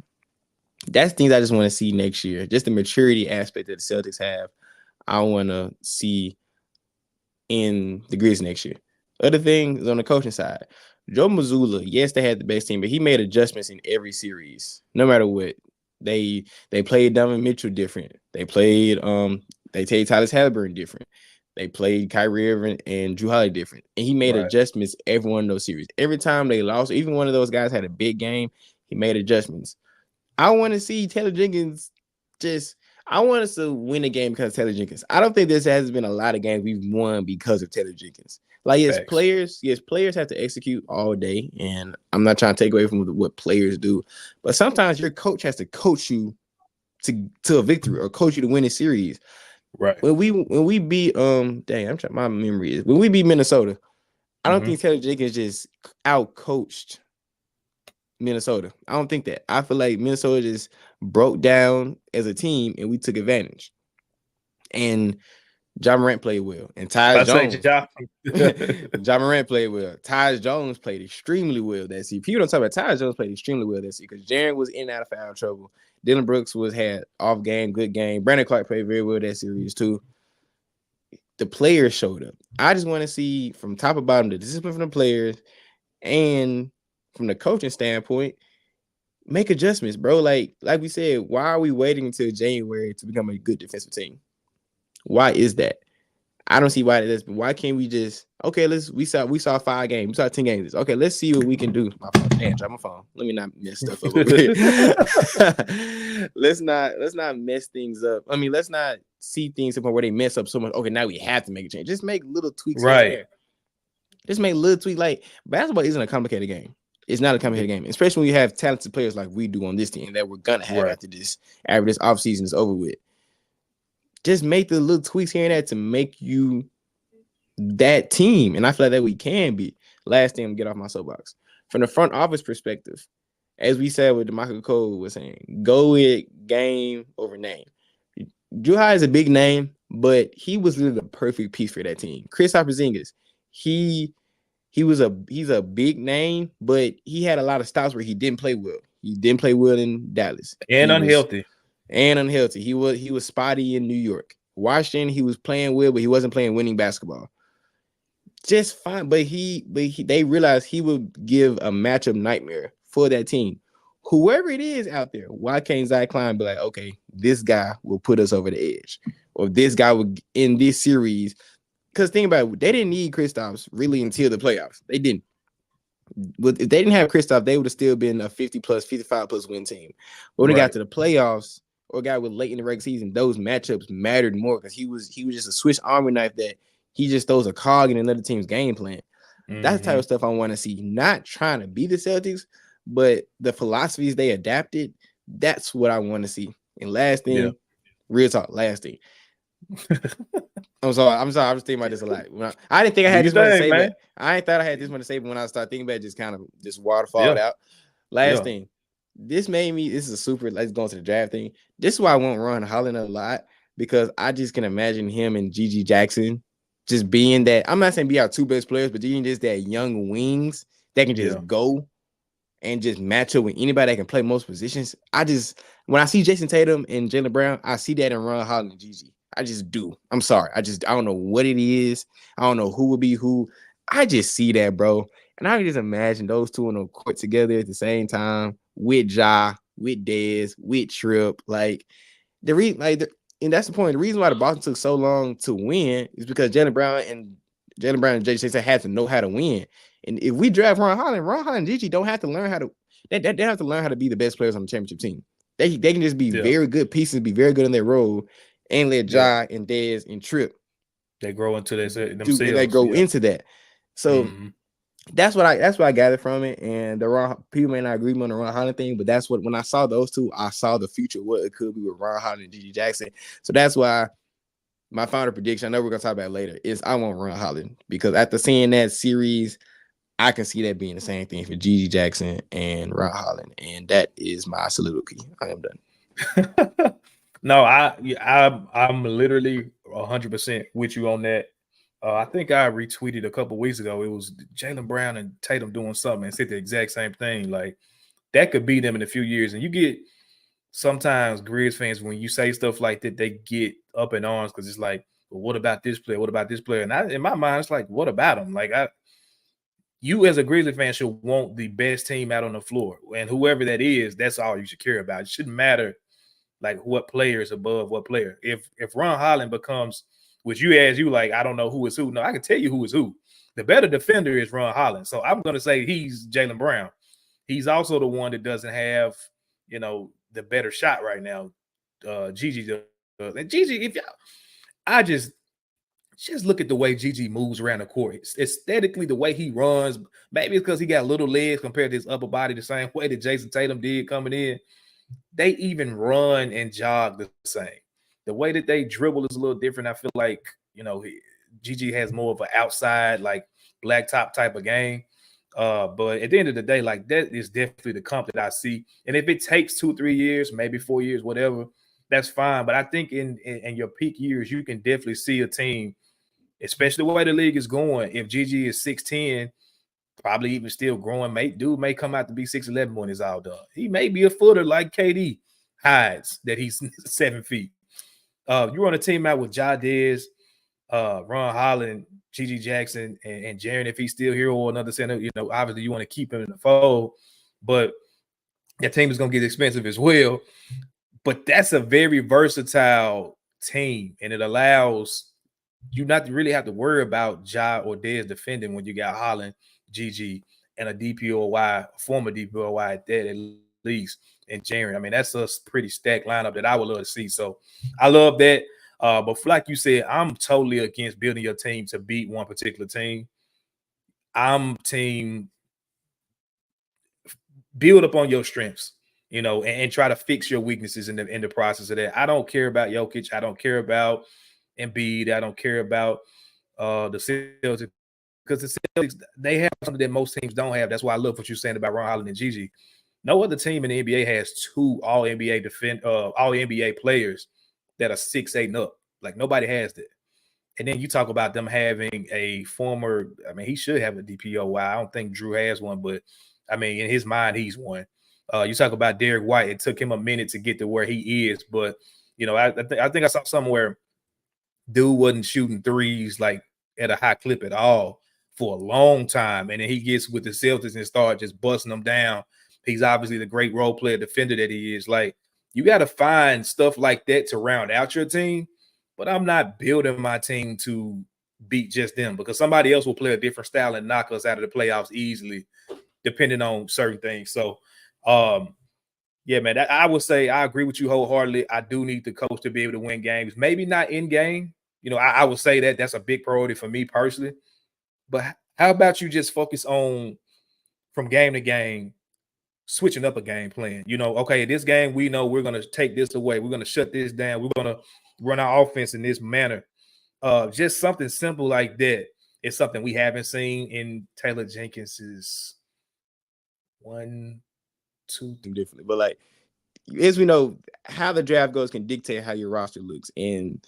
C: That's things I just want to see next year. Just the maturity aspect that the Celtics have, I want to see in the Grizz next year. Other things on the coaching side, Joe Mazzulla, yes, they had the best team, but he made adjustments in every series, no matter what. They played Donovan Mitchell different. They played they played Tyler Halliburton different. They played Kyrie Irving and Drew Holiday different. And he made adjustments every one of those series. Every time they lost, even one of those guys had a big game, he made adjustments. I want to see Taylor Jenkins I want us to win a game because of Taylor Jenkins. I don't think this has been a lot of games we've won because of Taylor Jenkins. Like, players have to execute all day, and I'm not trying to take away from what players do, but sometimes your coach has to coach you to a victory or coach you to win a series.
B: Right.
C: When we beat my memory is when we beat Minnesota, I don't think Taylor Jenkins just out-coached Minnesota. I don't think that. I feel like Minnesota just broke down as a team, and we took advantage. And Ja Morant played well, and Tyus Jones. Ja Morant played well. Tyus Jones played extremely well that series. People don't talk about Tyus Jones played extremely well that series because Jaren was in and out of foul trouble. Dillon Brooks had off game, good game. Brandon Clark played very well that series too. The players showed up. I just want to see from top to bottom the discipline from the players, and from the coaching standpoint, make adjustments, bro. Like we said, why are we waiting until January to become a good defensive team? Why is that? I don't see why that is. But why can't we just we saw 5 games, we saw 10 games. Okay, let's see what we can do. My phone, damn, drop my phone. Let me not mess stuff up over here. Let's not mess things up. I mean, let's not see things where they mess up so much. Okay, now we have to make a change. Just make little tweaks.
B: Right.
C: Just make little tweaks. Like, basketball isn't a complicated game. It's not a complicated game, especially when you have talented players like we do on this team that we're gonna have after this offseason is over with. Just make the little tweaks here and there to make you that team. And I feel like that we can be. Last thing, I'm get off my soapbox. From the front office perspective, as we said with Michael Cole was saying, go with game over name. Drew Holiday is a big name, but he was literally the perfect piece for that team. Kristaps Porzingis, he's a big name, but he had a lot of stops where he didn't play well. He didn't play well in Dallas.
B: And unhealthy. He
C: was spotty in New York. Washington, he was playing well, but he wasn't playing winning basketball. Just fine, but they realized he would give a matchup nightmare for that team. Whoever it is out there, why can't Zach Klein be like, okay, this guy will put us over the edge, or this guy will in this series? Because think about it, they didn't need Kristaps really until the playoffs. They didn't. But if they didn't have Kristaps, they would have still been a 50+, 55+ win team. But when they got to the playoffs, or got with late in the regular season, those matchups mattered more because he was just a Swiss Army knife that he just throws a cog in another team's game plan. That's the type of stuff I want to see. Not trying to be the Celtics, but the philosophies they adapted, that's what I want to see. And last thing, real talk, last thing. I'm sorry. I was thinking about this a lot. I didn't think I had this one to say, but I ain't thought I had this one to say, but when I started thinking about it, just kind of just waterfalled out. Last thing. This is a super, let's go into the draft thing. This is why I won't Ron Holland a lot, because I just can imagine him and Gigi Jackson just being that. I'm not saying be our 2 best players, but being just that young wings that can just go. and just match up with anybody that can play most positions. When I see Jason Tatum and Jaylen Brown, I see that in Ron Holland and Gigi. I just do. I'm sorry. I don't know what it is. I don't know who would be who. I just see that, bro. And I can just imagine those two on the court together at the same time with Ja, with Dez, with Tripp. Like and that's the point. The reason why the Boston took so long to win is because Jaylen Brown and Jason Tatum had to know how to win. And if we draft Ron Holland and Gigi don't have to learn how to. They have to learn how to be the best players on the championship team. They can just be very good pieces, be very good in their role, and let Ja and Dez and Tripp.
B: They grow into themselves.
C: They go into that. So that's what I gathered from it. And people may not agree with me on the Ron Holland thing, but that's when I saw those two, I saw the future, what it could be with Ron Holland and Gigi Jackson. So that's why my final prediction, I know we're gonna talk about it later, is I want Ron Holland, because after seeing that series, I can see that being the same thing for Gigi Jackson and Ron Holland, and that is my soliloquy. I am done.
B: No, I'm literally 100% with you on that. I think I retweeted a couple weeks ago. It was Jaylen Brown and Tatum doing something and said the exact same thing. Like, that could be them in a few years. And you get sometimes Grizz fans, when you say stuff like that, they get up in arms because it's like, well, what about this player? What about this player? And in my mind, it's like, what about him? Like, you as a Grizzly fan should want the best team out on the floor. And whoever that is, that's all you should care about. It shouldn't matter like what player is above what player. If Ron Holland becomes, which you like, I don't know who is who. No, I can tell you who is who. The better defender is Ron Holland. So I'm going to say he's Jaylen Brown. He's also the one that doesn't have, the better shot right now. Gigi does. And Gigi, if y'all, I just look at the way Gigi moves around the court. Aesthetically, the way he runs, maybe it's because he got little legs compared to his upper body, the same way that Jason Tatum did coming in. They even run and jog the same. The way that they dribble is a little different. I feel like, Gigi has more of an outside, like black top type of game. But at the end of the day, like, that is definitely the comp that I see. And if it takes 2-3 years, maybe 4 years, whatever, that's fine. But I think in your peak years, you can definitely see a team, especially the way the league is going. If Gigi is 6'10", probably even still growing, may come out to be 6'11" when it's all done. He may be a footer like KD hides that he's 7 feet. You run a team out with Ja Dez, Ron Holland, Gigi Jackson, and Jaren if he's still here, or another center. Obviously you want to keep him in the fold, but that team is going to get expensive as well. But that's a very versatile team, and it allows you not to really have to worry about Ja or Dez defending when you got Holland, Gigi, and a DPOY, former DPOY at that at least, and Jaren. I mean, that's a pretty stacked lineup that I would love to see. So I love that. But like you said, I'm totally against building your team to beat one particular team. I'm team build upon your strengths, and try to fix your weaknesses in the process of that. I don't care about Jokic. I don't care about Embiid. I don't care about the Celtics, because the Celtics, they have something that most teams don't have. That's why I love what you're saying about Ron Holland and Gigi. No other team in the NBA has two all-NBA players that are 6'8" and up. Like, nobody has that. And then you talk about them having a former, I mean, he should have a DPOY. I don't think Drew has one, but I mean, in his mind, he's one. You talk about Derek White. It took him a minute to get to where he is, but I think I saw somewhere dude wasn't shooting threes like at a high clip at all for a long time, and then he gets with the Celtics and start just busting them down. He's obviously the great role player defender that he is. Like, you got to find stuff like that to round out your team, but I'm not building my team to beat just them, because somebody else will play a different style and knock us out of the playoffs easily, depending on certain things. So, yeah, man, I would say I agree with you wholeheartedly. I do need the coach to be able to win games. Maybe not in game. I would say that's a big priority for me personally. But how about you just focus on, from game to game, switching up a game plan? Okay, this game, we know we're going to take this away. We're going to shut this down. We're going to run our offense in this manner. Just something simple like that is something we haven't seen in Taylor Jenkins's 1, 2, 3.
C: Differently. But like, as we know, how the draft goes can dictate how your roster looks, and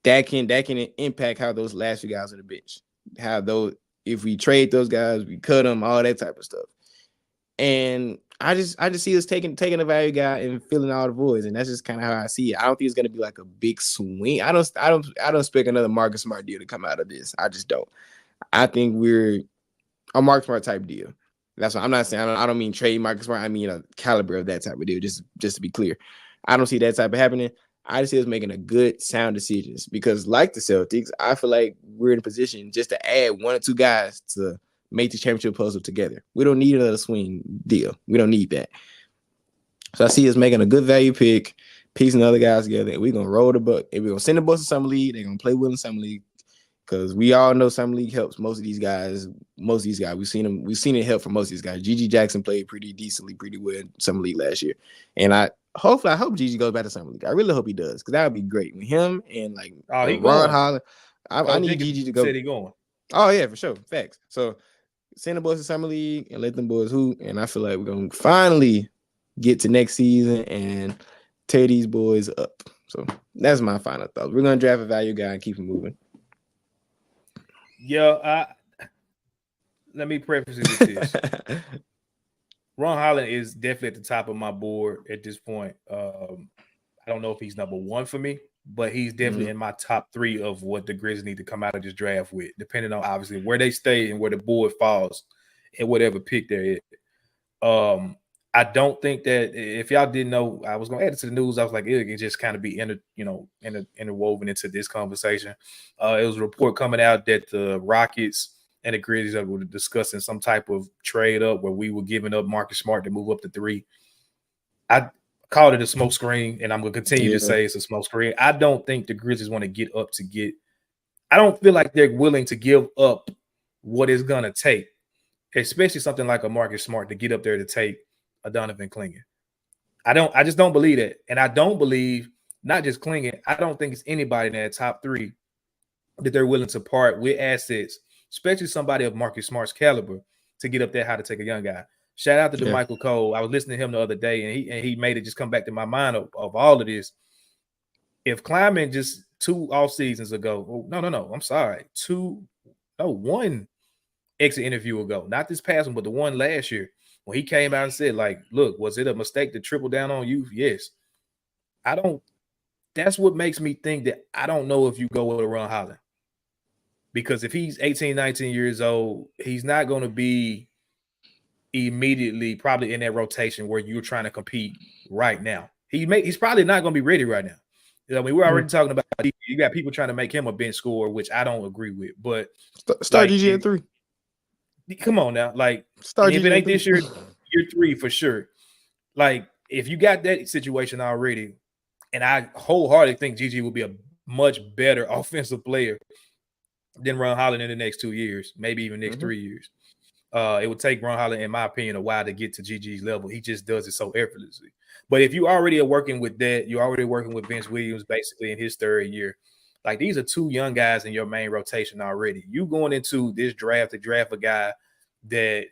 C: that can impact how those last few guys on the bench, how those, if we trade those guys, we cut them, all that type of stuff. And I just see us taking a value guy and filling all the voids, and that's just kind of how I see it. I don't think it's gonna be like a big swing. I don't expect another Marcus Smart deal to come out of this. I just don't. I think we're a Marcus Smart type deal. That's what I'm not saying. I don't mean trade Marcus Smart. I mean a caliber of that type of deal. Just to be clear, I don't see that type of happening. I just see us making a good, sound decisions because, like the Celtics, I feel like we're in a position just to add one or two guys to make the championship puzzle together. We don't need another swing deal. We don't need that. So I see us making a good value pick, piecing the other guys together, and we're gonna roll the book. And we're gonna send the Boston Summer League. They're gonna play well in Summer League because we all know Summer League helps most of these guys. We've seen it help for most of these guys. Gigi Jackson played pretty decently, pretty well in Summer League last year, and I hope Gigi goes back to Summer League. I really hope he does because that would be great with him and like Ron Holland. I need Gigi to go.
B: Said he going.
C: Oh yeah, for sure, facts. So send the boys to Summer League and let them boys hoop, and I feel like we're gonna finally get to next season and tear these boys up. So that's my final thoughts. We're gonna draft a value guy and keep him moving.
B: Yeah, let me preface it with this. Ron Holland is definitely at the top of my board at this point. I don't know if he's number one for me, but he's definitely in my top 3 of what the Grizzlies need to come out of this draft with, depending on obviously where they stay and where the board falls and whatever pick they're at. I don't think that if y'all didn't know, I was gonna add it to the news. I was like, it can just kind of be interwoven into this conversation. It was a report coming out that the Rockets and the Grizzlies were discussing some type of trade up where we were giving up Marcus Smart to move up to 3. I called it a smoke screen, and I'm going to continue to say it's a smoke screen. I don't think the Grizzlies want to get up to get – I don't feel like they're willing to give up what it's going to take, especially something like a Marcus Smart to get up there to take a Donovan Clingan. I just don't believe that. And I don't believe not just Clingan. I don't think it's anybody in that top 3 that they're willing to part with assets, especially somebody of Marcus Smart's caliber, to get up there how to take a young guy. Shout out to DeMichael Cole. I was listening to him the other day, and he made it just come back to my mind of all of this. If Kleiman just 2 off seasons ago, I'm sorry, 1 exit interview ago, not this past one, but the one last year, when he came out and said, like, look, was it a mistake to triple down on you? Yes. That's what makes me think that I don't know if you go with Ron Holland. Because if he's 18, 19 years old, he's not going to be immediately probably in that rotation where you're trying to compete right now. He's probably not going to be ready right now. I mean, we're already talking about you got people trying to make him a bench scorer, which I don't agree with. But
C: start GG at 3.
B: Come on now, like
C: start
B: if it ain't this year 3 for sure. Like if you got that situation already, and I wholeheartedly think GG will be a much better offensive player than Ron Holland in the next 2 years, maybe even next 3 years. It would take Ron Holland, in my opinion, a while to get to GG's level. He just does it so effortlessly. But if you already are working with that, you're already working with Vince Williams basically in his 3rd year. Like these are 2 young guys in your main rotation already. You going into this draft to draft a guy that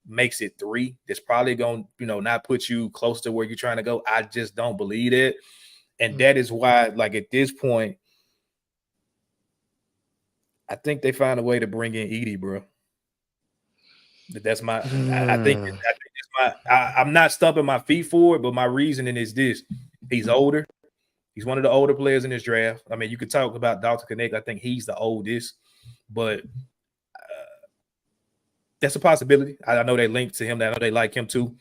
B: makes it 3, that's probably going to, not put you close to where you're trying to go. I just don't believe it. And that is why, like at this point, I think they find a way to bring in Giddey, bro. That's my. I think it's my. I'm not stumping my feet for it, but my reasoning is this: he's older. He's one of the older players in this draft. I mean, you could talk about Dr. Connect. I think he's the oldest, but that's a possibility. I know they linked to him. I know they like him too.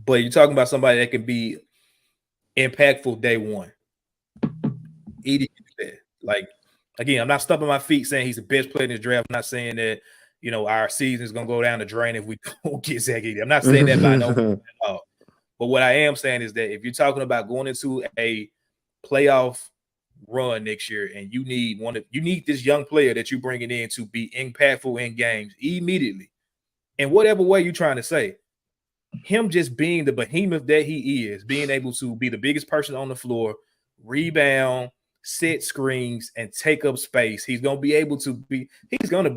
B: But you're talking about somebody that can be impactful day one. Giddey can do that. Like. Again, I'm not stumping my feet saying he's the best player in this draft. I'm not saying that, our season is going to go down the drain if we don't get Zach Giddey. I'm not saying that by no means at all. But what I am saying is that if you're talking about going into a playoff run next year and you need this young player that you're bringing in to be impactful in games immediately, in whatever way you're trying to say, him just being the behemoth that he is, being able to be the biggest person on the floor, rebound, set screens, and take up space. He's going to be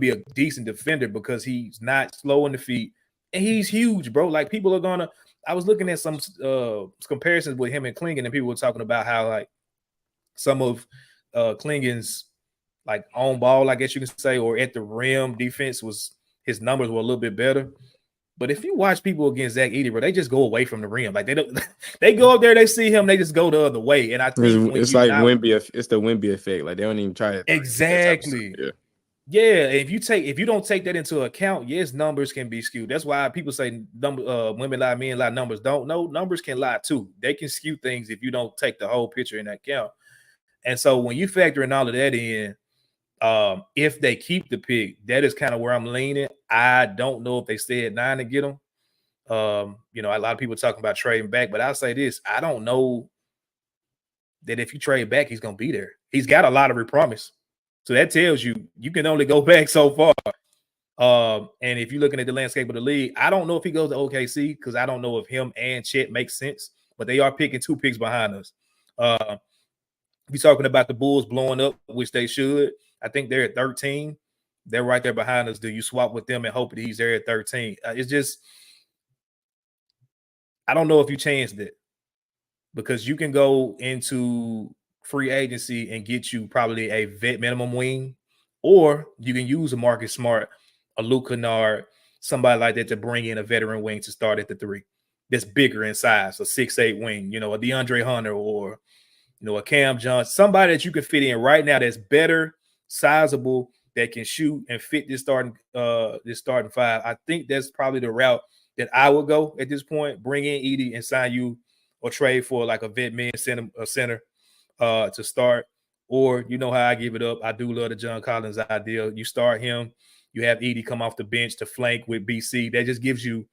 B: a decent defender because he's not slow in the feet. And he's huge, bro. Like I was looking at some comparisons with him and Clingan, and people were talking about how like some of Clingan's like on ball, I guess you can say, or at the rim defense his numbers were a little bit better. But if you watch people against Zach Edey, bro, they just go away from the rim. Like they don't, they go up there, they see him, they just go the other way. And I think
C: it's like Wemby. It's the Wemby effect. Like they don't even try it.
B: Exactly. Yeah. If you don't take that into account, yes, numbers can be skewed. That's why people say women lie, men lie. Numbers don't. No, numbers can lie too. They can skew things if you don't take the whole picture in account. And so when you factor in all of that in, if they keep the pick, that is kind of where I'm leaning. I don't know if they stay at 9 to get them. You know, a lot of people talking about trading back, but I'll say this: I don't know that if you trade back, he's gonna be there. He's got a lot of promise, so that tells you can only go back so far. And if you're looking at the landscape of the league, I don't know if he goes to OKC because I don't know if him and Chet make sense, but they are picking 2 picks behind us. We're talking about the Bulls blowing up, which they should. I think they're at 13. They're right there behind us. Do you swap with them and hope that he's there at 13? It's just, I don't know if you changed it because you can go into free agency and get you probably a vet minimum wing, or you can use a Marcus Smart, a Luke Kennard, somebody like that to bring in a veteran wing to start at the 3 that's bigger in size, a 6'8" wing, you know, a DeAndre Hunter or, you know, a Cam Johnson, somebody that you can fit in right now that's better, sizable, that can shoot and fit this starting 5. I think that's probably the route that I would go at this point. Bring in Edey and sign you or trade for like a vet man center to start. Or you know how I give it up. I do love the John Collins idea. You start him, you have Edey come off the bench to flank with BC. That just gives you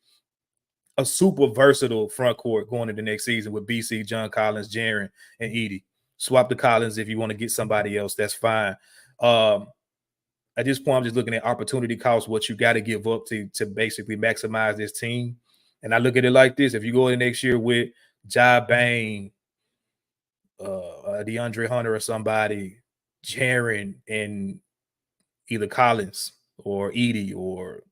B: a super versatile front court going into the next season with BC, John Collins, Jaren, and Edey. Swap the Collins if you want to get somebody else. That's fine. At this point, I'm just looking at opportunity cost, what you got to give up to basically maximize this team. And I look at it like this. If you go in next year with Ja Bane, DeAndre Hunter or somebody, Jaren, and either Collins or Edey or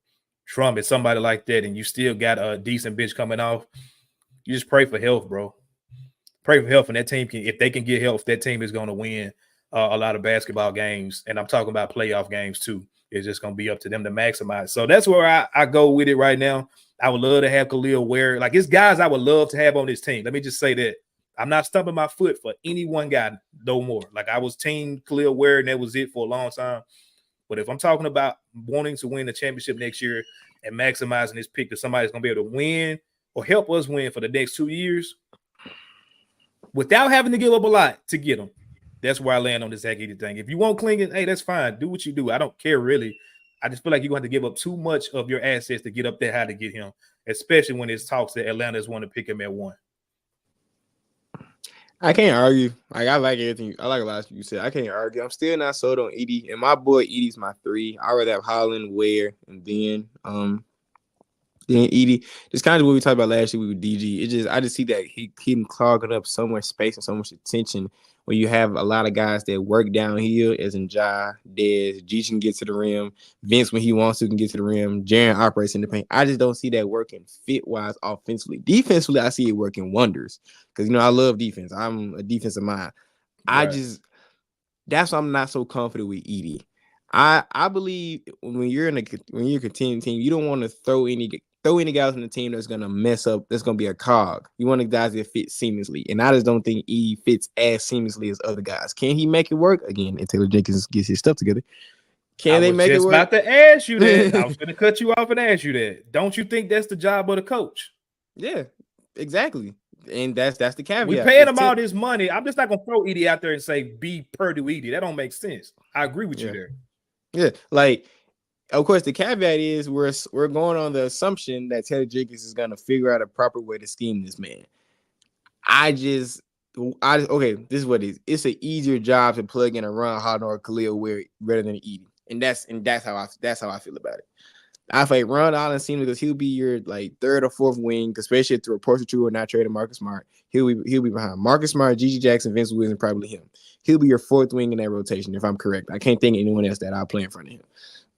B: Trumpet, somebody like that, and you still got a decent bench coming off, you just pray for health, bro. Pray for health, and that team can, if they can get health, that team is going to win a lot of basketball games, and I'm talking about playoff games too. It's just going to be up to them to maximize. So that's where I go with it right now. I would love to have Khalil Ware. Like, it's guys I would love to have on this team. Let me just say that. I'm not stumping my foot for any one guy no more. Like, I was team Khalil Ware, and that was it for a long time. But if I'm talking about wanting to win the championship next year and maximizing this pick that somebody's going to be able to win or help us win for the next 2 years without having to give up a lot to get them, that's where I land on this Zach Edey thing. If you want Clingan, hey, that's fine. Do what you do. I don't care really. I just feel like you're going to have to give up too much of your assets to get up there, how to get him, especially when it's talks that Atlanta's want to pick him at 1.
C: I can't argue. Like, I like everything. I like a lot of you said. I can't argue. I'm still not sold on Edey, and my boy Edey's my 3. I rather have Holland, Ware, and then Edey. Just kind of what we talked about last year with DG. I just see that him clogging up so much space and so much attention when you have a lot of guys that work downhill, as in Ja, Dez, G can get to the rim, Vince when he wants to can get to the rim, Jaren operates in the paint. I just don't see that working fit-wise offensively. Defensively, I see it working wonders because, you know, I love defense. I'm a defensive mind. Right. That's why I'm not so confident with Edey. I believe when you're a contending team, you don't want to throw any guys on the team that's going to mess up, that's going to be a cog. You want the guys that fit seamlessly. And I just don't think Edey fits as seamlessly as other guys. Can he make it work? Again, and Taylor Jenkins gets his stuff together. Can they make it work?
B: I was just about to ask you that. I was going to cut you off and ask you that. Don't you think that's the job of the coach?
C: Yeah, exactly. And that's the caveat.
B: We paying him all this money. I'm just not going to throw Edey out there and say, be Purdue Edey. That don't make sense. I agree with you there.
C: Yeah, like, of course, the caveat is we're going on the assumption that Taylor Jenkins is going to figure out a proper way to scheme this man. Okay, this is what it is. It's an easier job to plug in a Ron Holland or Khalil Ware rather than Edey, and that's how I feel about it. I feel like Ron Holland seems because he'll be your like 3rd or 4th wing, especially if the reports are true or not trading Marcus Smart. He'll be behind Marcus Smart, Gigi Jackson, Vince Williams, and probably him. He'll be your 4th wing in that rotation, if I'm correct. I can't think of anyone else that I'll play in front of him.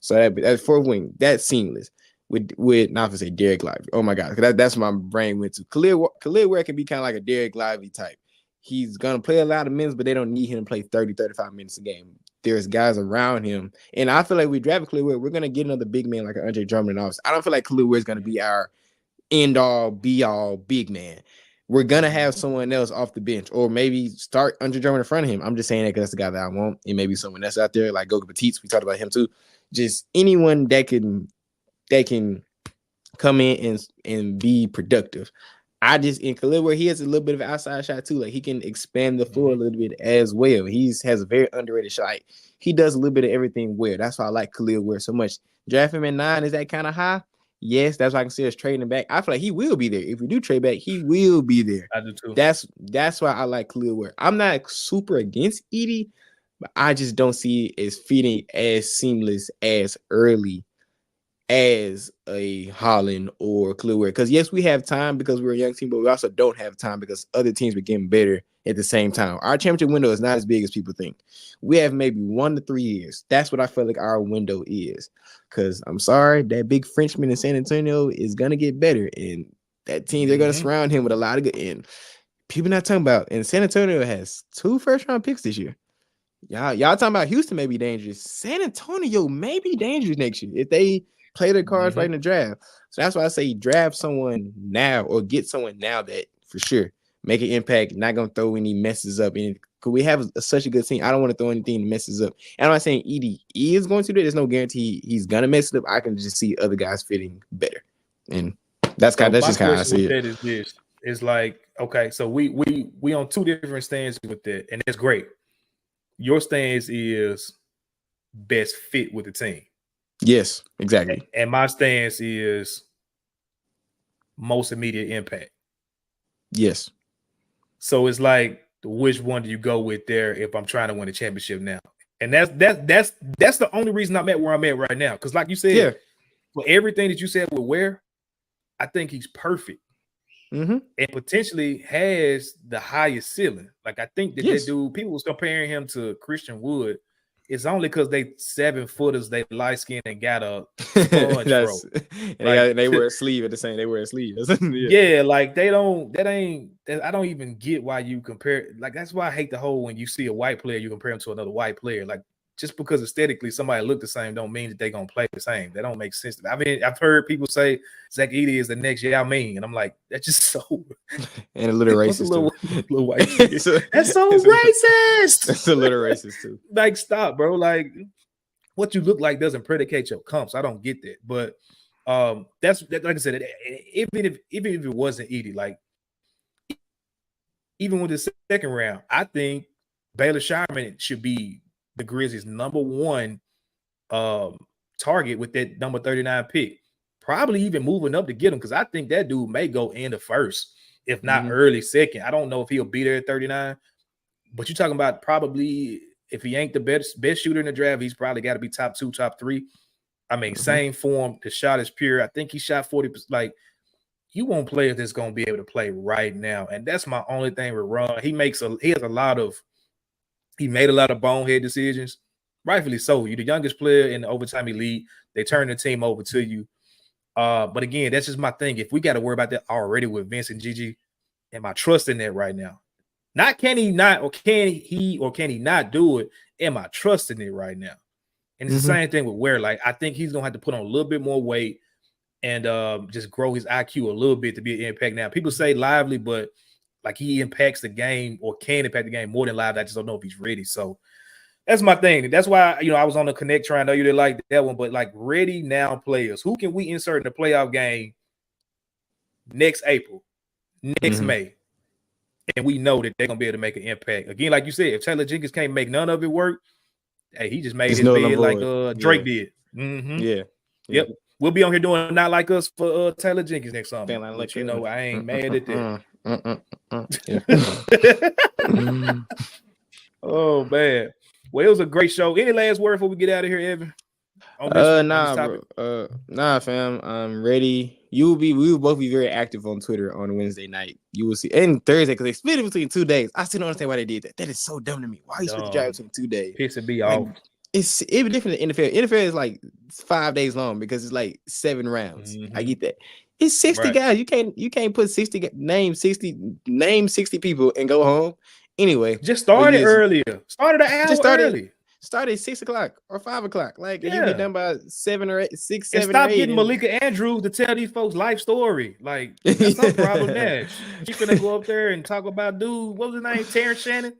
C: So that's 4th wing. That's seamless. With not to say Derek Lively. Oh my God, that's my brain went to. Khalil Ware can be kind of like a Derek Lively type. He's gonna play a lot of minutes, but they don't need him to play 30, 35 minutes a game. there's guys around him. And I feel like we draft Khalil Ware, we're gonna get another big man like an Andre Drummond in office. I don't feel like Khalil Ware is gonna be our end all be all big man. We're gonna have someone else off the bench, or maybe start Andre Drummond in front of him. I'm just saying that because that's the guy that I want. And maybe someone else out there, like Goga Petites. We talked about him too. Just anyone that can come in and be productive. In Khalil Ware, he has a little bit of an outside shot too. Like he can expand the floor a little bit as well. Has a very underrated shot. He does a little bit of everything well. That's why I like Khalil Ware so much. Draft him at 9, is that kind of high? Yes, that's why I can see us trading back. I feel like he will be there. If we do trade back, he will be there.
B: I do too.
C: That's why I like Khalil Ware. I'm not super against Edey, but I just don't see it as fitting as seamless as early as a Holland or Khalil Ware. Because yes, we have time because we're a young team, but we also don't have time because other teams are getting better at the same time. Our championship window is not as big as people think. We have maybe 1 to 3 years. That's what I feel like our window is. Because I'm sorry, that big Frenchman in San Antonio is gonna get better, and that team they're gonna surround him with a lot of good. And people not talking about. And San Antonio has 2 first-round picks this year. Y'all talking about Houston may be dangerous. San Antonio may be dangerous next year if they play their cards right in the draft. So that's why I say draft someone now or get someone now that for sure make an impact, not going to throw any messes up. And because we have such a good team, I don't want to throw anything that messes up. And I'm not saying Edey is going to do it. There's no guarantee he's going to mess it up. I can just see other guys fitting better. And that's just kind of I see it.
B: It's like, okay, so we on 2 different stands with that, and it's great. Your stance is best fit with the team.
C: Yes, exactly.
B: And my stance is most immediate impact.
C: Yes.
B: So it's like, which one do you go with there if I'm trying to win a championship now? And that's the only reason I'm at where I'm at right now. Because like you said, for everything that you said with Ware, I think he's perfect. And potentially has the highest ceiling. Like I think that dude, people was comparing him to Christian Wood. It's only because they 7-footers, they light skinned and got a sponge throw.
C: And they wear a sleeve at the same. They wear a sleeve.
B: Yeah, like I don't even get why you compare. Like that's why I hate the whole when you see a white player, you compare him to another white player. Like just because aesthetically somebody look the same don't mean that they're gonna play the same. That don't make sense. I mean, I've heard people say Zach Edey is the next Yao Ming, and I'm like, that's just so
C: and a little racist.
B: Little white that's so racist.
C: It's a little racist too.
B: Like, stop, bro. Like, what you look like doesn't predicate your comps. I don't get that. But that's like I said, even if it wasn't Edey, like even with the second round, I think Baylor Shireman should be the Grizzlies' number 1 target with that number 39 pick. Probably even moving up to get him because I think that dude may go in the first, if not early second. I don't know if he'll be there at 39, but you're talking about probably if he ain't the best shooter in the draft, he's probably got to be top 2, top 3. I mean, same form. The shot is pure. I think he shot 40%. Like, you want players that's going to be able to play right now, and that's my only thing with Ron. He made a lot of bonehead decisions, rightfully so. You're the youngest player in the overtime elite. They turn the team over to you. But again, that's just my thing. If we got to worry about that already with Vince and Gigi, am I trusting that right now? Not can he not, or can he not do it? Am I trusting it right now? And it's the same thing with Ware. Like, I think he's gonna have to put on a little bit more weight and just grow his IQ a little bit to be an impact. Now, people say Lively, but like he impacts the game or can impact the game more than Lively. I just don't know if he's ready. So that's my thing. That's why, I was on the Connect trying. I know you didn't like that one, but like ready now players. Who can we insert in the playoff game next April, next May? And we know that they're going to be able to make an impact. Again, like you said, if Taylor Jenkins can't make none of it work, hey, he just made his bed like Drake did. Yep. We'll be on here doing Not Like Us for Taylor Jenkins next summer. But I ain't mad at that. Oh, man. Well, it was a great show. Any last word before we get out of here, Evan?
C: Nah, fam. I'm ready. We will both be very active on Twitter on Wednesday night. You will see, and Thursday, because they split it between 2 days. I still don't understand why they did that. That is so dumb to me. Why you split the drive between 2 days?
B: Pissing me off.
C: It's different than NFL. NFL is like 5 days long because it's like 7 rounds. I get that. It's 60 guys. You can't put 60 name 60 people and go home. Anyway,
B: just start it earlier. Started an hour early.
C: start at 6 o'clock or 5 o'clock. Like, you get done by 7 or 8, 6, 7,
B: and stop
C: or 8.
B: Getting Malika Andrews to tell these folks life story. Like, that's no problem there. She's gonna go up there and talk about dude. What was his name? Terrence Shannon.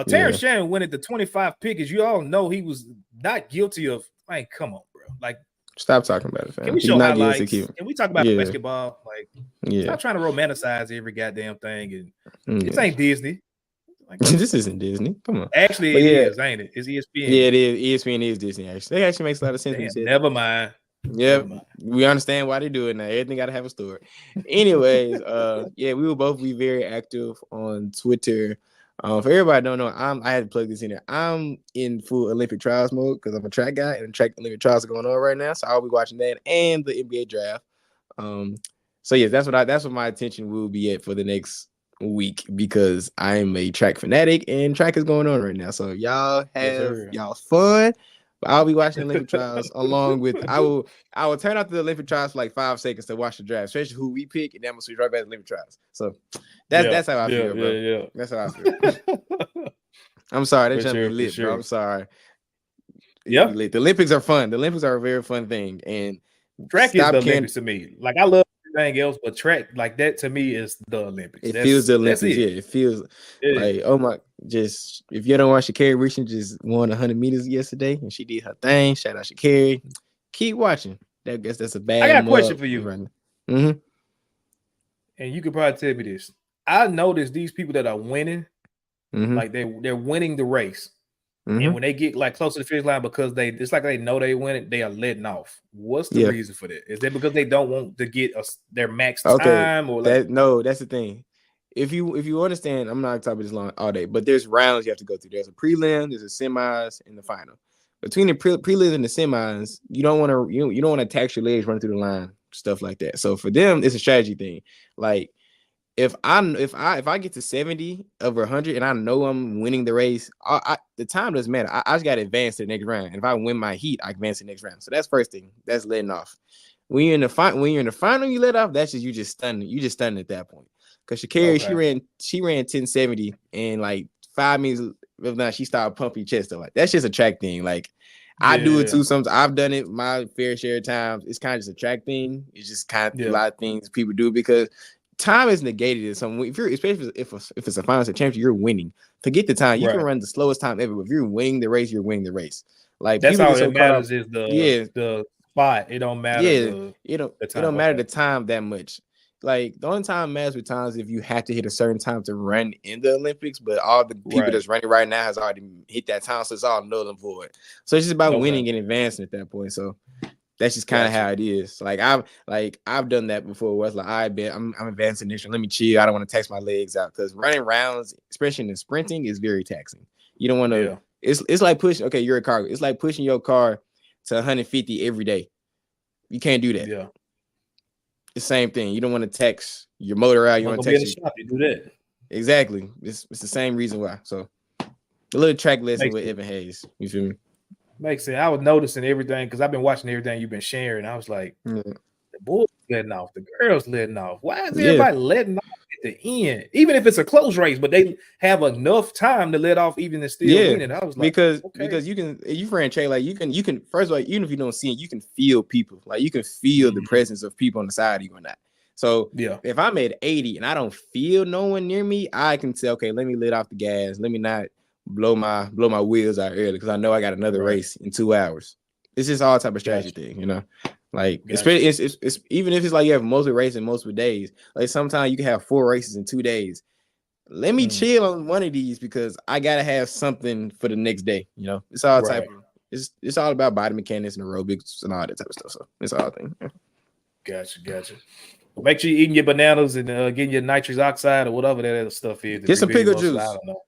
B: Terrence Shannon went at the 25 pick. As you all know, he was not guilty of. Like, come on, bro. Like,
C: stop talking about it, fam.
B: Can we show highlights? Can we talk about basketball? Like, stop trying to romanticize every goddamn thing. And this ain't Disney. Like,
C: this isn't Disney. Come on.
B: Actually, it is, ain't it? It's ESPN.
C: Yeah, it is. ESPN is Disney. Actually, that actually makes a lot of sense.
B: Never mind.
C: Yeah, we understand why they do it now. Everything got to have a story. Anyways, we will both be very active on Twitter. For everybody don't know, I had to plug this in there. I'm in full Olympic trials mode because I'm a track guy, and track Olympic trials are going on right now. So I'll be watching that and the NBA draft. That's what my attention will be at for the next week because I'm a track fanatic and track is going on right now. So y'all have y'all's fun. But I'll be watching the Olympic trials along with I will turn out the Olympic trials for like 5 seconds to watch the draft, especially who we pick, and then I'm gonna switch right back to the Olympic trials. So that's how I feel, bro. Yeah. That's how I feel. I'm sorry, that jumped lit, bro. I'm sorry. Yeah, the Olympics are fun. The Olympics are a very fun thing, and
B: track is the Olympics to me. Like I love everything else, but track like that to me is the Olympics.
C: It feels the Olympics. It feels like, oh my, just if you don't watch Sha'Carri Richardson just won 100 meters yesterday and she did her thing. Shout out Sha'Carri. Keep watching. I guess that's a bad.
B: I got a question for you.
C: Mm-hmm.
B: And you could probably tell me this. I noticed these people that are winning, like they're winning the race. And when they get like close to the finish line, because it's like they know they win it, they are letting off. What's the reason for that? Is that because they don't want to get their max time, or like...
C: No? That's the thing. If you understand, I'm not talking about this long all day, but there's rounds you have to go through. There's a prelim, there's a semis, and the final. Between the prelims and the semis, you don't want to tax your legs running through the line, stuff like that. So for them, it's a strategy thing. Like, if I get to 70 over 100 and I know I'm winning the race, the time doesn't matter. I just got to advance to the next round. And if I win my heat, I advance to the next round. So that's first thing. That's letting off. When you're in the final, you let off. That's just you just stunned. You just stunned at that point. Because Sha'Carri, she ran 1070 and like 5 minutes of that she started pumping chest. Like that's just a track thing. Like I do it too. Sometimes I've done it my fair share of times. It's kind of just a track thing. It's just kind of a lot of things people do because time is negated in some way. Especially if it's a final championship, you're winning. To get the time, you can run the slowest time ever. But if you're winning the race, you're winning the race. Like
B: that's all that matters is the spot. It don't matter.
C: Yeah, it don't matter the time that much. Like the only time matters with times if you have to hit a certain time to run in the Olympics, but all the people that's running right now has already hit that time, so it's all null and void. So it's just about winning and advancing at that point. So that's just kind of how it is. Like I've done that before. Where it's like I'm advancing this. Let me chill. I don't want to tax my legs out because running rounds, especially in sprinting, is very taxing. You don't want to. Yeah. It's like pushing. Okay, you're a car. It's like pushing your car to 150 every day. You can't do that. Yeah. The same thing. You don't want to tax your motor out. You want to tax
B: you do that.
C: Exactly. It's the same reason why. So a little track lesson with Evan Hayes. You feel me?
B: Makes sense. I was noticing everything because I've been watching everything you've been sharing. I was like, the boys letting off, the girls letting off. Why is everybody letting off at the end? Even if it's a close race, but they have enough time to let off even and still winning. I was like,
C: because you can, if you friend Trey, like you can first of all, even if you don't see it, you can feel people. Like you can feel the presence of people on the side of you or not. So if I'm at 80 and I don't feel no one near me, I can say, okay, let me let off the gas. Let me not blow my wheels out early because I know I got another race in 2 hours. It's just all type of strategy thing, you know. Like especially it's even if it's like you have multiple races in multiple days. Like sometimes you can have 4 races in 2 days. Let me chill on one of these because I gotta have something for the next day. You know, it's all type of it's all about body mechanics and aerobics and all that type of stuff. So it's all thing.
B: Gotcha. Make sure you're eating your bananas and getting your nitrous oxide or whatever that other stuff is.
C: Get some pickle juice. I don't know.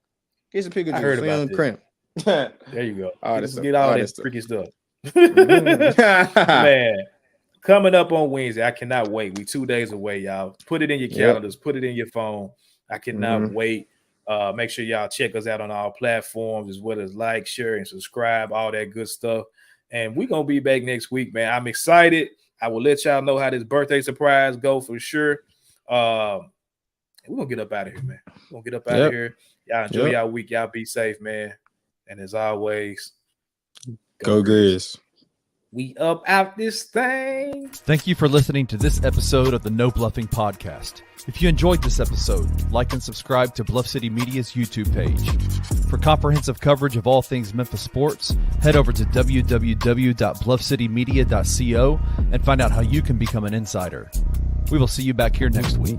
C: Get some pickle juice.
B: I heard about
C: cramp.
B: There you go. Get all that freaky stuff.
C: Mm-hmm.
B: Man, coming up on Wednesday, I cannot wait. We 2 days away, y'all. Put it in your calendars. Put it in your phone. I cannot wait. Make sure y'all check us out on our platforms as well as like, share, and subscribe, all that good stuff. And we're going to be back next week, man. I'm excited. I will let y'all know how this birthday surprise go for sure. We're going to get up out of here, man. We're going to get up out of here. Y'all enjoy y'all week. Y'all be safe, man. And as always,
C: go Grizz.
B: We up out this thing.
A: Thank you for listening to this episode of the No Bluffing podcast. If you enjoyed this episode, like and subscribe to Bluff City Media's YouTube page. For comprehensive coverage of all things Memphis sports, head over to www.bluffcitymedia.co and find out how you can become an insider. We will see you back here next week.